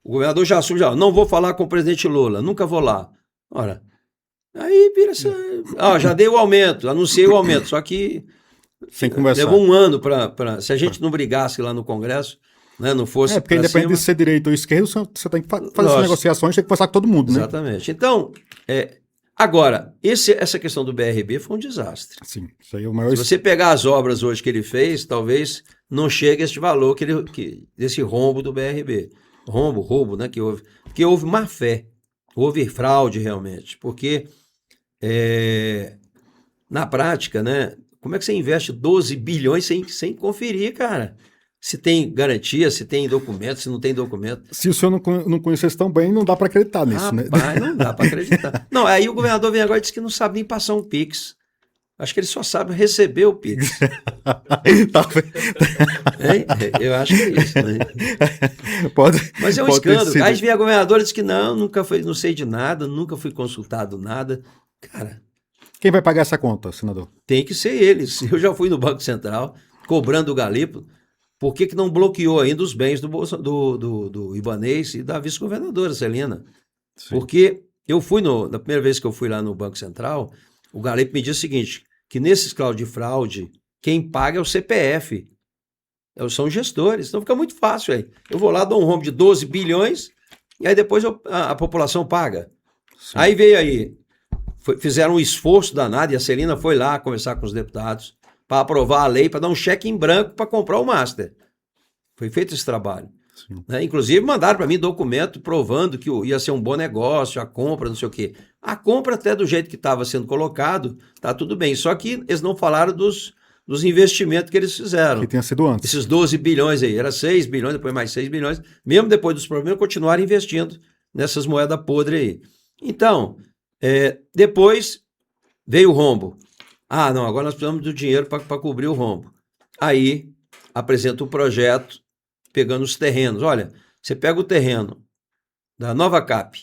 O governador já assume, não vou falar com o presidente Lula, nunca vou lá. Ora, aí vira essa... já dei o aumento, anunciei o aumento, só que levou um ano para... Se a gente não brigasse lá no Congresso, né, não fosse porque independente de ser direita ou esquerda, você tem que fazer essas negociações, tem que conversar com todo mundo, né? Exatamente. Então, agora, essa questão do BRB foi um desastre. Sim, isso aí é o maior... Se você pegar as obras hoje que ele fez, talvez não chegue a este valor desse rombo do BRB. Roubo, né, que houve. Porque houve má fé, houve fraude realmente, porque na prática, né, como é que você investe 12 bilhões sem conferir, cara? Se tem garantia, se tem documento, se não tem documento. Se o senhor não conhecesse tão bem, não dá para acreditar nisso, né? Não dá para acreditar. Não, aí o governador vem agora e diz que não sabe nem passar um Pix. Acho que ele só sabe receber o Pix. Eu acho que é isso, né? Mas é um escândalo. Aí vem a governadora e diz que não sei de nada, nunca fui consultado nada. Cara... Quem vai pagar essa conta, senador? Tem que ser eles. Eu já fui no Banco Central, cobrando o Galipo. Por que não bloqueou ainda os bens do Ibanez e da vice-governadora, Celina? Sim. Porque eu fui, na primeira vez que eu fui lá no Banco Central, o Galipo me disse o seguinte, que nesses cláusulas de fraude, quem paga é o CPF. São gestores, então fica muito fácil aí. Eu vou lá, dou um rombo de 12 bilhões, e aí depois a população paga. Sim. Aí veio aí, fizeram um esforço danado, e a Celina foi lá conversar com os deputados, para aprovar a lei, para dar um cheque em branco para comprar o Master. Foi feito esse trabalho. Né? Inclusive, mandaram para mim documento provando que ia ser um bom negócio, a compra, não sei o quê. A compra, até do jeito que estava sendo colocado, tá tudo bem. Só que eles não falaram dos investimentos que eles fizeram. Que tinha sido antes. Esses 12 bilhões aí. Era 6 bilhões, depois mais 6 bilhões. Mesmo depois dos problemas, continuaram investindo nessas moedas podres aí. Então, depois veio o rombo. Ah, não, agora nós precisamos do dinheiro para cobrir o rombo. Aí apresenta o projeto pegando os terrenos. Olha, você pega o terreno da Nova Cap,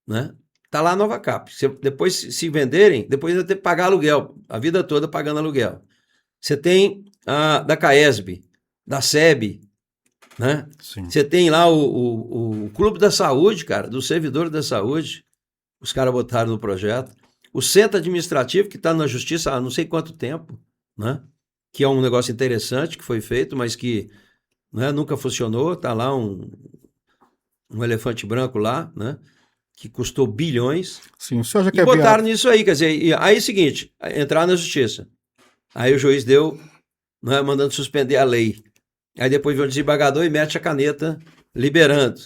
né? Tá lá a Nova Cap. Depois, se venderem, depois vai ter que pagar aluguel, a vida toda pagando aluguel. Você tem da Caesb, da SEB, né? Sim. Você tem lá o Clube da Saúde, cara, dos servidores da saúde. Os caras botaram no projeto. O centro administrativo, que está na justiça há não sei quanto tempo, né? Que é um negócio interessante que foi feito, mas que, né, nunca funcionou. Está lá um elefante branco lá, né? Que custou bilhões. Sim, o senhor já E quer botaram nisso aí, quer dizer, aí é o seguinte, entrar na justiça. Aí o juiz deu, né, mandando suspender a lei. Aí depois vem o desembargador e mete a caneta liberando.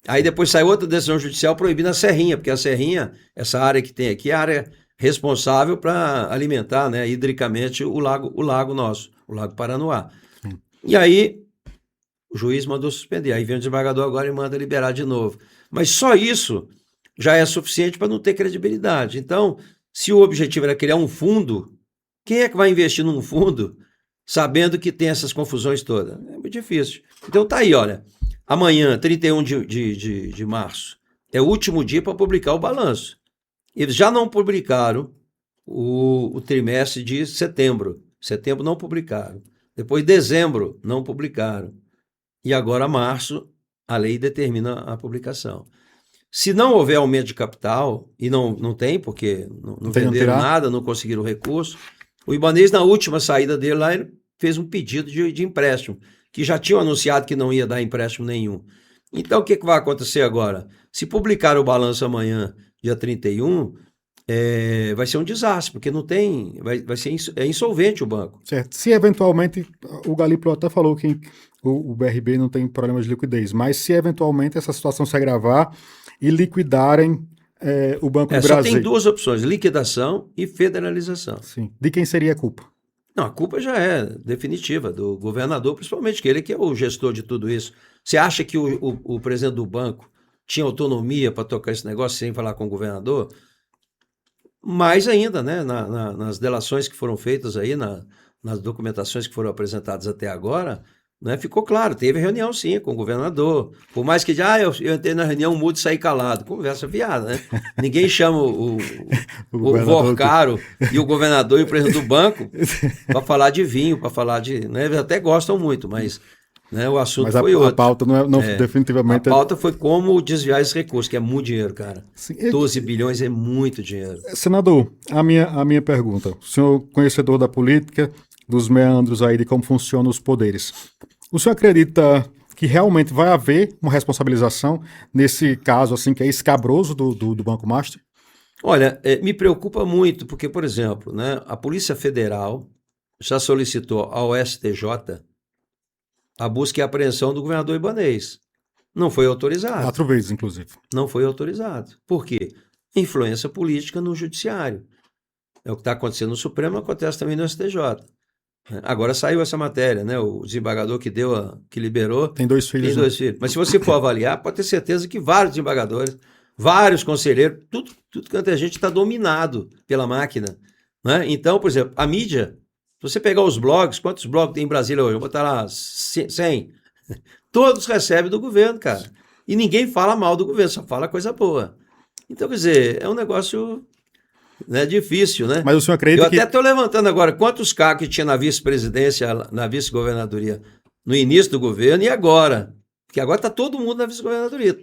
Aí depois sai outra decisão judicial proibindo a serrinha, porque a serrinha, essa área que tem aqui, é a área responsável para alimentar, né, hidricamente o lago nosso, o Lago Paranoá. Sim. E aí o juiz mandou suspender. Aí vem o desembargador agora e manda liberar de novo. Mas só isso já é suficiente para não ter credibilidade. Então, se o objetivo era criar um fundo, quem é que vai investir num fundo sabendo que tem essas confusões todas? É muito difícil. Então tá aí, olha. Amanhã, 31 de março, é o último dia para publicar o balanço. Eles já não publicaram o trimestre de setembro. Setembro não publicaram. Depois, dezembro, não publicaram. E agora, março, a lei determina a publicação. Se não houver aumento de capital, e não tem, porque não venderam nada, não conseguiram recurso, o Ibanez, na última saída dele lá, ele fez um pedido de empréstimo, que já tinham anunciado que não ia dar empréstimo nenhum. Então, o que vai acontecer agora? Se publicar o balanço amanhã, dia 31, vai ser um desastre, porque não tem, vai ser insolvente o banco. Certo. Se eventualmente, o Galípolo até falou que o BRB não tem problema de liquidez, mas se eventualmente essa situação se agravar e liquidarem o Banco do Brasil. Só tem duas opções, liquidação e federalização. Sim. De quem seria a culpa? Não, a culpa já é definitiva, do governador, principalmente, que ele que é o gestor de tudo isso. Você acha que o presidente do banco tinha autonomia para tocar esse negócio sem falar com o governador? Mais ainda, né, nas delações que foram feitas aí, nas documentações que foram apresentadas até agora, né, ficou claro, teve reunião sim com o governador. Por mais que eu entrei na reunião, mudo e saí calado. Conversa fiada, né? Ninguém chama o Vorcaro e o governador e o presidente do banco para falar de vinho, para falar de... Né, eles até gostam muito, mas... Né, o assunto foi outro. A pauta não definitivamente... A pauta foi como desviar esse recurso, que é muito dinheiro, cara. Sim, 12 bilhões é muito dinheiro. Senador, a minha pergunta. O senhor, conhecedor da política, dos meandros aí de como funcionam os poderes, o senhor acredita que realmente vai haver uma responsabilização nesse caso assim que é escabroso do Banco Master? Olha, me preocupa muito, porque, por exemplo, né, a Polícia Federal já solicitou ao STJ a busca e apreensão do governador Ibanez. Não foi autorizado. 4 vezes, inclusive. Não foi autorizado. Por quê? Influência política no judiciário. É o que está acontecendo no Supremo, acontece também no STJ. Agora saiu essa matéria, né? O desembargador que liberou... Tem 2 filhos. Tem 2 filhos. Mas se você for avaliar, pode ter certeza que vários desembargadores, vários conselheiros, tudo quanto a gente está dominado pela máquina. Né? Então, por exemplo, a mídia, se você pegar os blogs, quantos blogs tem em Brasília hoje? Eu vou botar lá 100. Todos recebem do governo, cara. E ninguém fala mal do governo, só fala coisa boa. Então, quer dizer, é um negócio... É difícil, né? Mas o senhor acredita Eu até estou levantando agora quantos cargos que tinha na vice-presidência, na vice-governadoria, no início do governo e agora. Porque agora está todo mundo na vice-governadoria.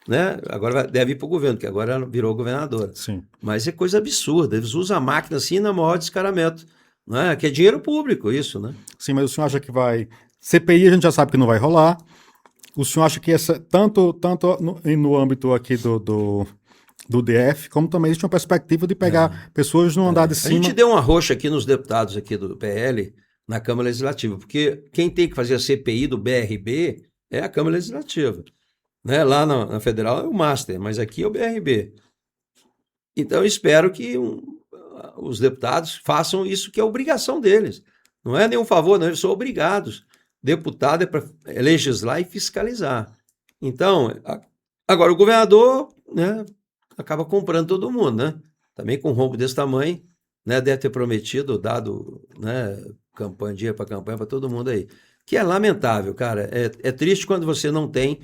Né? Agora deve ir para o governo, que agora virou governadora. Sim. Mas é coisa absurda. Eles usam a máquina assim na maior descaramento. Né? Que é dinheiro público, isso, né? Sim, mas o senhor acha que vai... CPI a gente já sabe que não vai rolar. O senhor acha que tanto no âmbito aqui do DF, como também existe uma perspectiva de pegar pessoas no andar de cima. A gente deu uma roxa aqui nos deputados aqui do PL na Câmara Legislativa, porque quem tem que fazer a CPI do BRB é a Câmara Legislativa. Né? Lá na Federal é o Master, mas aqui é o BRB. Então eu espero que os deputados façam isso que é obrigação deles. Não é nenhum favor, não, eles são obrigados. Deputado é para legislar e fiscalizar. Então, agora o governador, né, acaba comprando todo mundo, né? Também com um rombo desse tamanho, né, deve ter prometido, dado, né, campanha, dinheiro para campanha para todo mundo aí. Que é lamentável, cara. É triste quando você não tem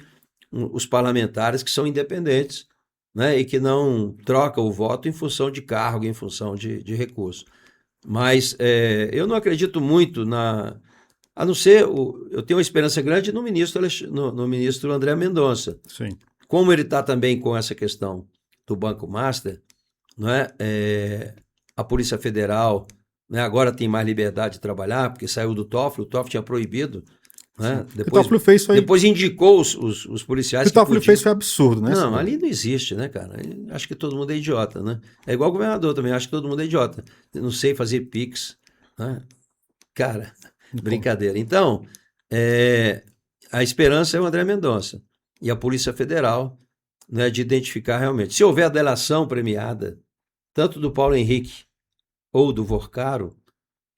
os parlamentares que são independentes, né, e que não trocam o voto em função de cargo, em função de recurso. Mas eu não acredito muito a não ser, eu tenho uma esperança grande no ministro, no ministro André Mendonça. Sim. Como ele está também com essa questão do Banco Master, não é? A Polícia Federal, né, agora tem mais liberdade de trabalhar, porque saiu do TOFL, o TOFL tinha proibido. Né? Depois indicou os policiais. O que o TOFL fez foi absurdo, né? Não, ali não existe, né, cara? Acho que todo mundo é idiota, né? É igual o governador também, acho que todo mundo é idiota. Não sei fazer Pix, né? Cara, brincadeira. Então, a esperança é o André Mendonça e a Polícia Federal, né, de identificar realmente. Se houver delação premiada, tanto do Paulo Henrique ou do Vorcaro,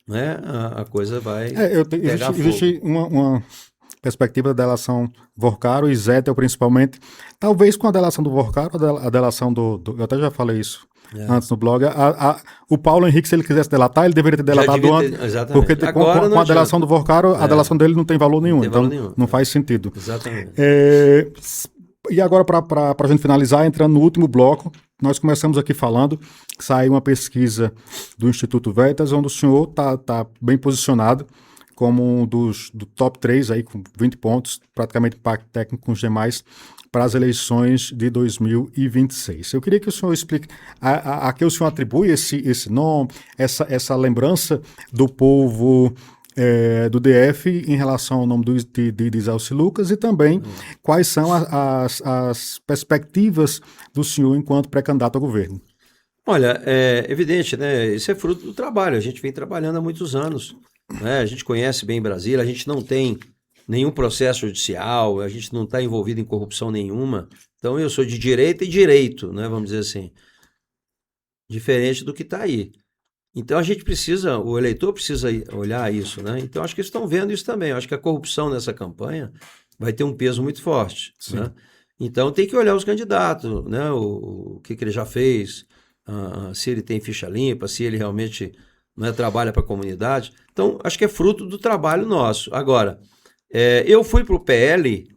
né, a coisa vai pegar fogo. Existe uma perspectiva da delação Vorcaro e Zettel, principalmente. Talvez com a delação do Vorcaro, a delação eu até já falei isso antes no blog, o Paulo Henrique, se ele quisesse delatar, ele deveria ter delatado antes, porque com a delação do Vorcaro, a delação dele não tem valor nenhum, não faz sentido. Exatamente. E agora, para a gente finalizar, entrando no último bloco, nós começamos aqui falando que saiu uma pesquisa do Instituto Veritas, onde o senhor está bem posicionado como um do top 3, aí, com 20 pontos, praticamente impacto técnico com os demais, para as eleições de 2026. Eu queria que o senhor explique a que o senhor atribui esse nome, essa lembrança do povo do DF em relação ao nome de Isalci Lucas e também quais são as perspectivas do senhor enquanto pré-candidato ao governo. Olha, é evidente, né? Isso é fruto do trabalho. A gente vem trabalhando há muitos anos, né? A gente conhece bem Brasília, a gente não tem nenhum processo judicial, a gente não está envolvido em corrupção nenhuma. Então eu sou de direita e direito, né? Vamos dizer assim. Diferente do que está aí. Então a gente precisa, o eleitor precisa olhar isso, né? Então acho que eles estão vendo isso também. Eu acho que a corrupção nessa campanha vai ter um peso muito forte, né? Então tem que olhar os candidatos, né? O que ele já fez, se ele tem ficha limpa, se ele realmente, né, trabalha para a comunidade. Então acho que é fruto do trabalho nosso. Agora, eu fui para o PL,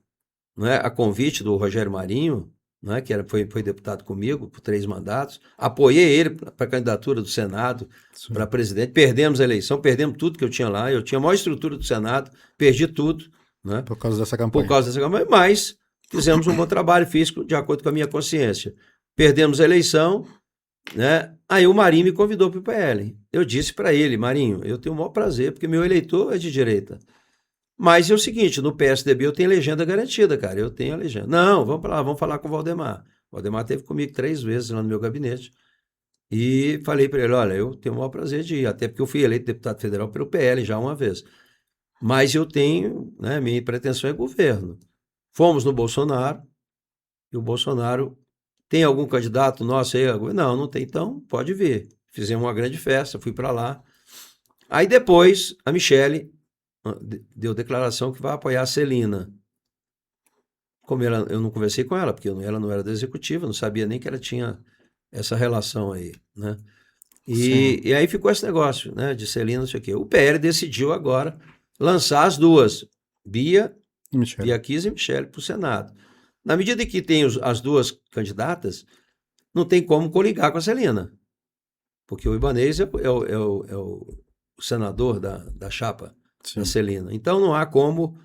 né, a convite do Rogério Marinho, né, que foi deputado comigo por 3 mandatos, apoiei ele para a candidatura do Senado, para presidente, perdemos a eleição, perdemos tudo que eu tinha lá, eu tinha a maior estrutura do Senado, perdi tudo, né, por causa dessa campanha, mas fizemos um bom trabalho físico de acordo com a minha consciência. Perdemos a eleição, né, aí o Marinho me convidou para o PL, eu disse para ele: Marinho, eu tenho o maior prazer, porque meu eleitor é de direita. Mas é o seguinte, no PSDB eu tenho legenda garantida, cara, eu tenho a legenda. Não, vamos para lá, vamos falar com o Valdemar. O Valdemar esteve comigo 3 vezes lá no meu gabinete e falei para ele: olha, eu tenho o maior prazer de ir, até porque eu fui eleito deputado federal pelo PL já uma vez. Mas eu tenho, né, minha pretensão é governo. Fomos no Bolsonaro e o Bolsonaro: tem algum candidato nosso aí? Não tem, então pode vir. Fizemos uma grande festa, fui para lá. Aí depois a Michele deu declaração que vai apoiar a Celina. Como eu não conversei com ela, porque ela não era da executiva, não sabia nem que ela tinha essa relação aí, né? E aí ficou esse negócio, né, de Celina, não sei o quê. O PL decidiu agora lançar as duas, Bia Kiss e Michele, para o Senado. Na medida que tem as duas candidatas, não tem como coligar com a Celina, porque o Ibanez é o senador da chapa da Celina. Então não há como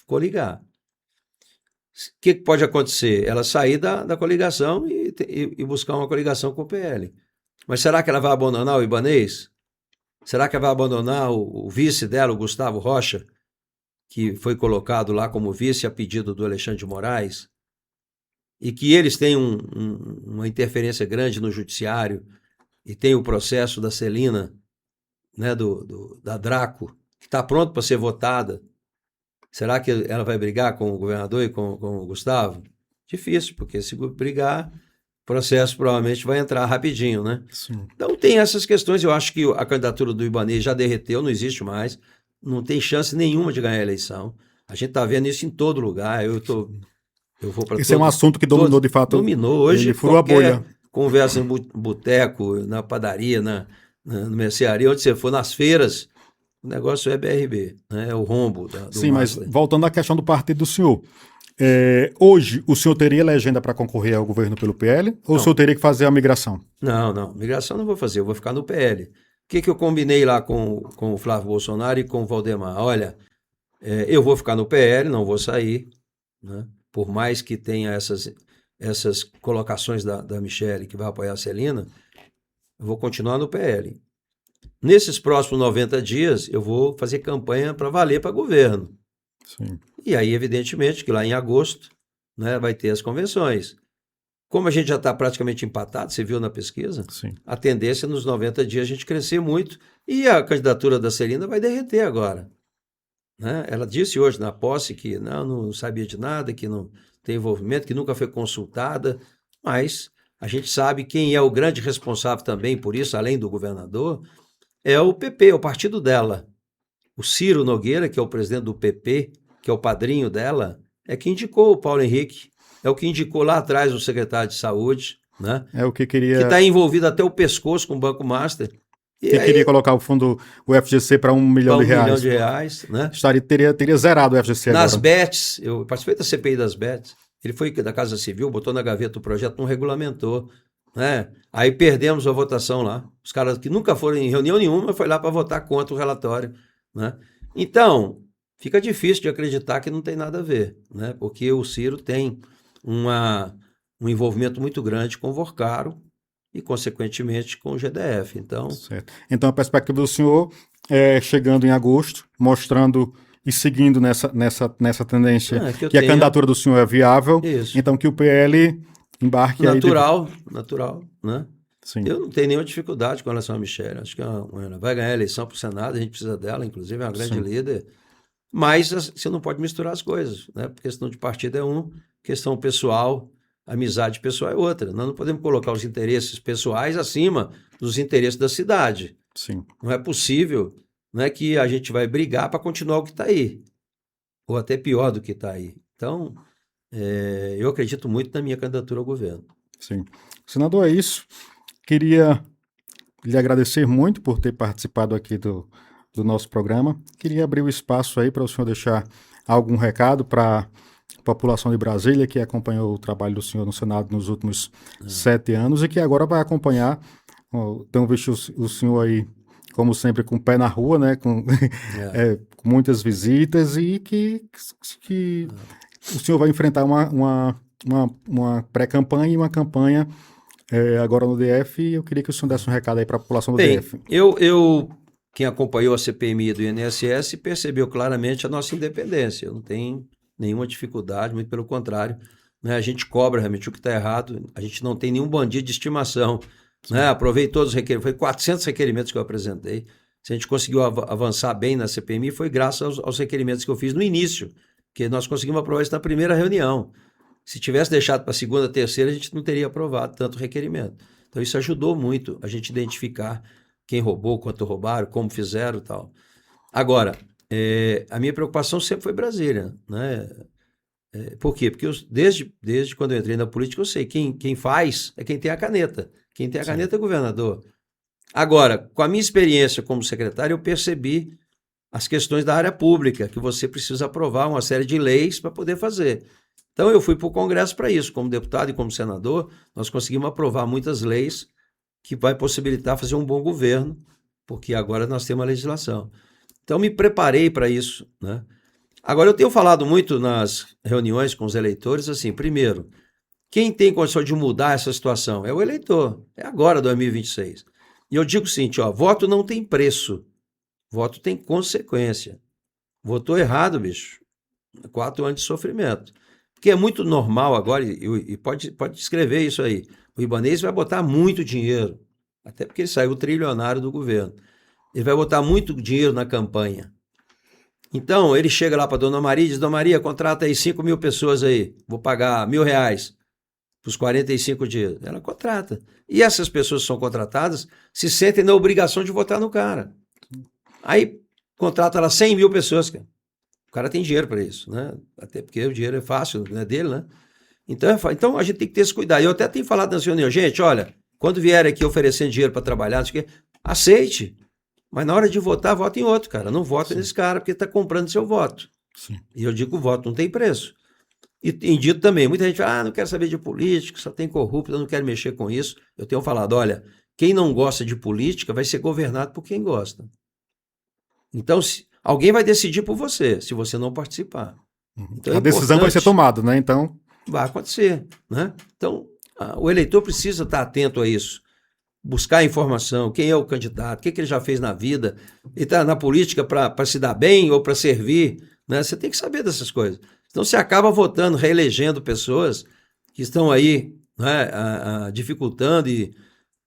coligar. O que pode acontecer? Ela sair da coligação e buscar uma coligação com o PL. Mas será que ela vai abandonar o Ibanez? Será que ela vai abandonar o vice dela, o Gustavo Rocha, que foi colocado lá como vice a pedido do Alexandre de Moraes? E que eles têm uma interferência grande no judiciário e tem o processo da Celina, né, da Draco, que está pronto para ser votada. Será que ela vai brigar com o governador e com o Gustavo? Difícil, porque se brigar, o processo provavelmente vai entrar rapidinho, né? Sim. Então tem essas questões. Eu acho que a candidatura do Ibanez já derreteu, não existe mais, não tem chance nenhuma de ganhar a eleição. A gente está vendo isso em todo lugar. Eu vou para Esse é um assunto que dominou de fato. Dominou. Hoje ele furou a bolha. Conversa em boteco, na padaria, né, no mercearia, onde você for, nas feiras, o negócio é BRB, né, é o rombo do Sim, mas Master. voltando à questão do partido do senhor. Hoje, o senhor teria legenda para concorrer ao governo pelo PL? Ou o Não. senhor teria que fazer a migração? Não, migração não vou fazer, eu vou ficar no PL. O que eu combinei lá com o Flávio Bolsonaro e com o Valdemar? Olha, eu vou ficar no PL, não vou sair, né? Por mais que tenha essas colocações da Michelle, que vai apoiar a Celina, eu vou continuar no PL. Nesses próximos 90 dias, eu vou fazer campanha para valer para governo. Sim. E aí, evidentemente, que lá em agosto, né, vai ter as convenções. Como a gente já está praticamente empatado, você viu na pesquisa, Sim. a tendência é nos 90 dias a gente crescer muito e a candidatura da Celina vai derreter agora, né? Ela disse hoje na posse que não sabia de nada, que não tem envolvimento, que nunca foi consultada, mas a gente sabe quem é o grande responsável também por isso, além do governador, é o PP, o partido dela. O Ciro Nogueira, que é o presidente do PP, que é o padrinho dela, é que indicou o Paulo Henrique, é o que indicou lá atrás o secretário de Saúde, né? É o que Que queria. está envolvido até o pescoço com o Banco Master. E Que aí, queria colocar o fundo, o FGC para 1 milhão para de R$ 1 milhão reais. de reais, né? Teria zerado o FGC Nas agora. bets, eu participei da CPI das bets. Ele foi da Casa Civil, botou na gaveta o projeto, não regulamentou, né? Aí perdemos a votação lá. Os caras que nunca foram em reunião nenhuma foi lá para votar contra o relatório, né? Então, fica difícil de acreditar que não tem nada a ver, né? Porque o Ciro tem um envolvimento muito grande com o Vorcaro e, consequentemente, com o GDF. Então, Certo. Então, a perspectiva do senhor é chegando em agosto, mostrando e seguindo nessa tendência que eu que a tenha candidatura do senhor é viável, isso. então que o PL embarque aí. Natural, né? Sim. Eu não tenho nenhuma dificuldade com relação a Michelle. Acho que ela vai ganhar a eleição para o Senado, a gente precisa dela, inclusive é uma grande Sim. líder. Mas você não pode misturar as coisas, né? Porque questão de partido é questão pessoal, amizade pessoal é outra. Nós não podemos colocar os interesses pessoais acima dos interesses da cidade. Sim. Não é possível, né, que a gente vai brigar para continuar o que está aí, ou até pior do que está aí. Então, eu acredito muito na minha candidatura ao governo. Sim. Senador, é isso. Queria lhe agradecer muito por ter participado aqui do nosso programa. Queria abrir o espaço aí para o senhor deixar algum recado para a população de Brasília que acompanhou o trabalho do senhor no Senado nos últimos 7 anos e que agora vai acompanhar. Então, visto o senhor aí, como sempre, com o pé na rua, né, com muitas visitas e que o senhor vai enfrentar uma pré-campanha e uma campanha agora no DF, e eu queria que o senhor desse um recado aí para a população do DF. Quem acompanhou a CPMI do INSS percebeu claramente a nossa independência. Eu não tenho nenhuma dificuldade, muito pelo contrário, né? A gente cobra realmente o que está errado, a gente não tem nenhum bandido de estimação, né? Aprovei todos os requerimentos, foi 400 requerimentos que eu apresentei. Se a gente conseguiu avançar bem na CPMI, foi graças aos requerimentos que eu fiz no início, que nós conseguimos aprovar isso na primeira reunião. Se tivesse deixado para a segunda, terceira, a gente não teria aprovado tanto requerimento. Então, isso ajudou muito a gente identificar quem roubou, quanto roubaram, como fizeram e tal. Agora, a minha preocupação sempre foi Brasília, né? Por quê? Porque desde quando eu entrei na política, eu sei quem faz é quem tem a caneta. Quem tem a caneta é o governador. Agora, com a minha experiência como secretário, eu percebi as questões da área pública, que você precisa aprovar uma série de leis para poder fazer. Então, eu fui para o Congresso para isso. Como deputado e como senador, nós conseguimos aprovar muitas leis que vai possibilitar fazer um bom governo, porque agora nós temos a legislação. Então, me preparei para isso, né? Agora, eu tenho falado muito nas reuniões com os eleitores, assim, primeiro, quem tem condição de mudar essa situação é o eleitor, é agora, 2026. E eu digo o seguinte, voto não tem preço, voto tem consequência. Votou errado, bicho, 4 anos de sofrimento. Porque é muito normal agora, e pode escrever isso aí, o Ibanez vai botar muito dinheiro, até porque ele saiu trilionário do governo. Ele vai botar muito dinheiro na campanha. Então, ele chega lá para a Dona Maria e diz, Dona Maria, contrata aí 5 mil pessoas aí, vou pagar R$1.000 para os 45 dias. Ela contrata. E essas pessoas que são contratadas se sentem na obrigação de votar no cara. Aí, contrata lá 100 mil pessoas, cara. O cara tem dinheiro para isso, né? Até porque o dinheiro é fácil, não é dele, né? Então a gente tem que ter esse cuidado. Eu até tenho falado nas reuniões, gente, olha, quando vier aqui oferecendo dinheiro para trabalhar, aceite. Mas na hora de votar, vota em outro, cara. Não vota nesse cara, porque está comprando seu voto. Sim. E eu digo, o voto não tem preço. E dito também, muita gente fala, não quero saber de política, só tem corrupto, eu não quero mexer com isso. Eu tenho falado, olha, quem não gosta de política vai ser governado por quem gosta. Então, alguém vai decidir por você, se você não participar. Então, a decisão vai ser tomada, né? Então... vai acontecer, né? Então, o eleitor precisa estar atento a isso. Buscar informação, quem é o candidato, o que ele já fez na vida. Ele está na política para se dar bem ou para servir, né? Você tem que saber dessas coisas. Então, você acaba votando, reelegendo pessoas que estão aí, né, dificultando e,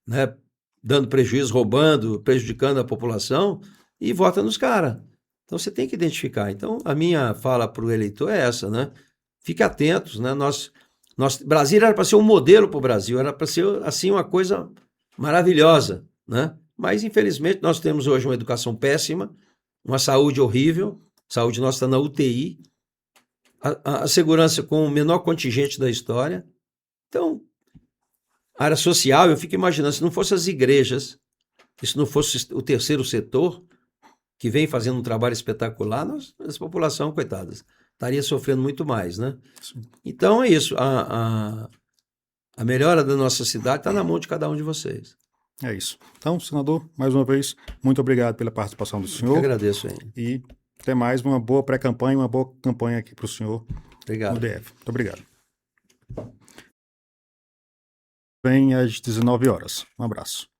né, dando prejuízo, roubando, prejudicando a população, e vota nos caras. Então, você tem que identificar. Então, a minha fala para o eleitor é essa, né? Fique atentos, né? Brasília era para ser um modelo para o Brasil, era para ser, assim, uma coisa maravilhosa, né? Mas, infelizmente, nós temos hoje uma educação péssima, uma saúde horrível, a saúde nossa está na UTI, a segurança com o menor contingente da história. Então, a área social, eu fico imaginando, se não fosse as igrejas, se não fosse o terceiro setor, que vem fazendo um trabalho espetacular, essa população, coitadas, estaria sofrendo muito mais, né? Sim. Então é isso, a melhora da nossa cidade está na mão de cada um de vocês. É isso. Então, senador, mais uma vez, muito obrigado pela participação do senhor. Eu agradeço, hein? E até mais, uma boa pré-campanha, uma boa campanha aqui para o senhor. Obrigado. No DF. Muito obrigado. Vem às 19 horas. Um abraço.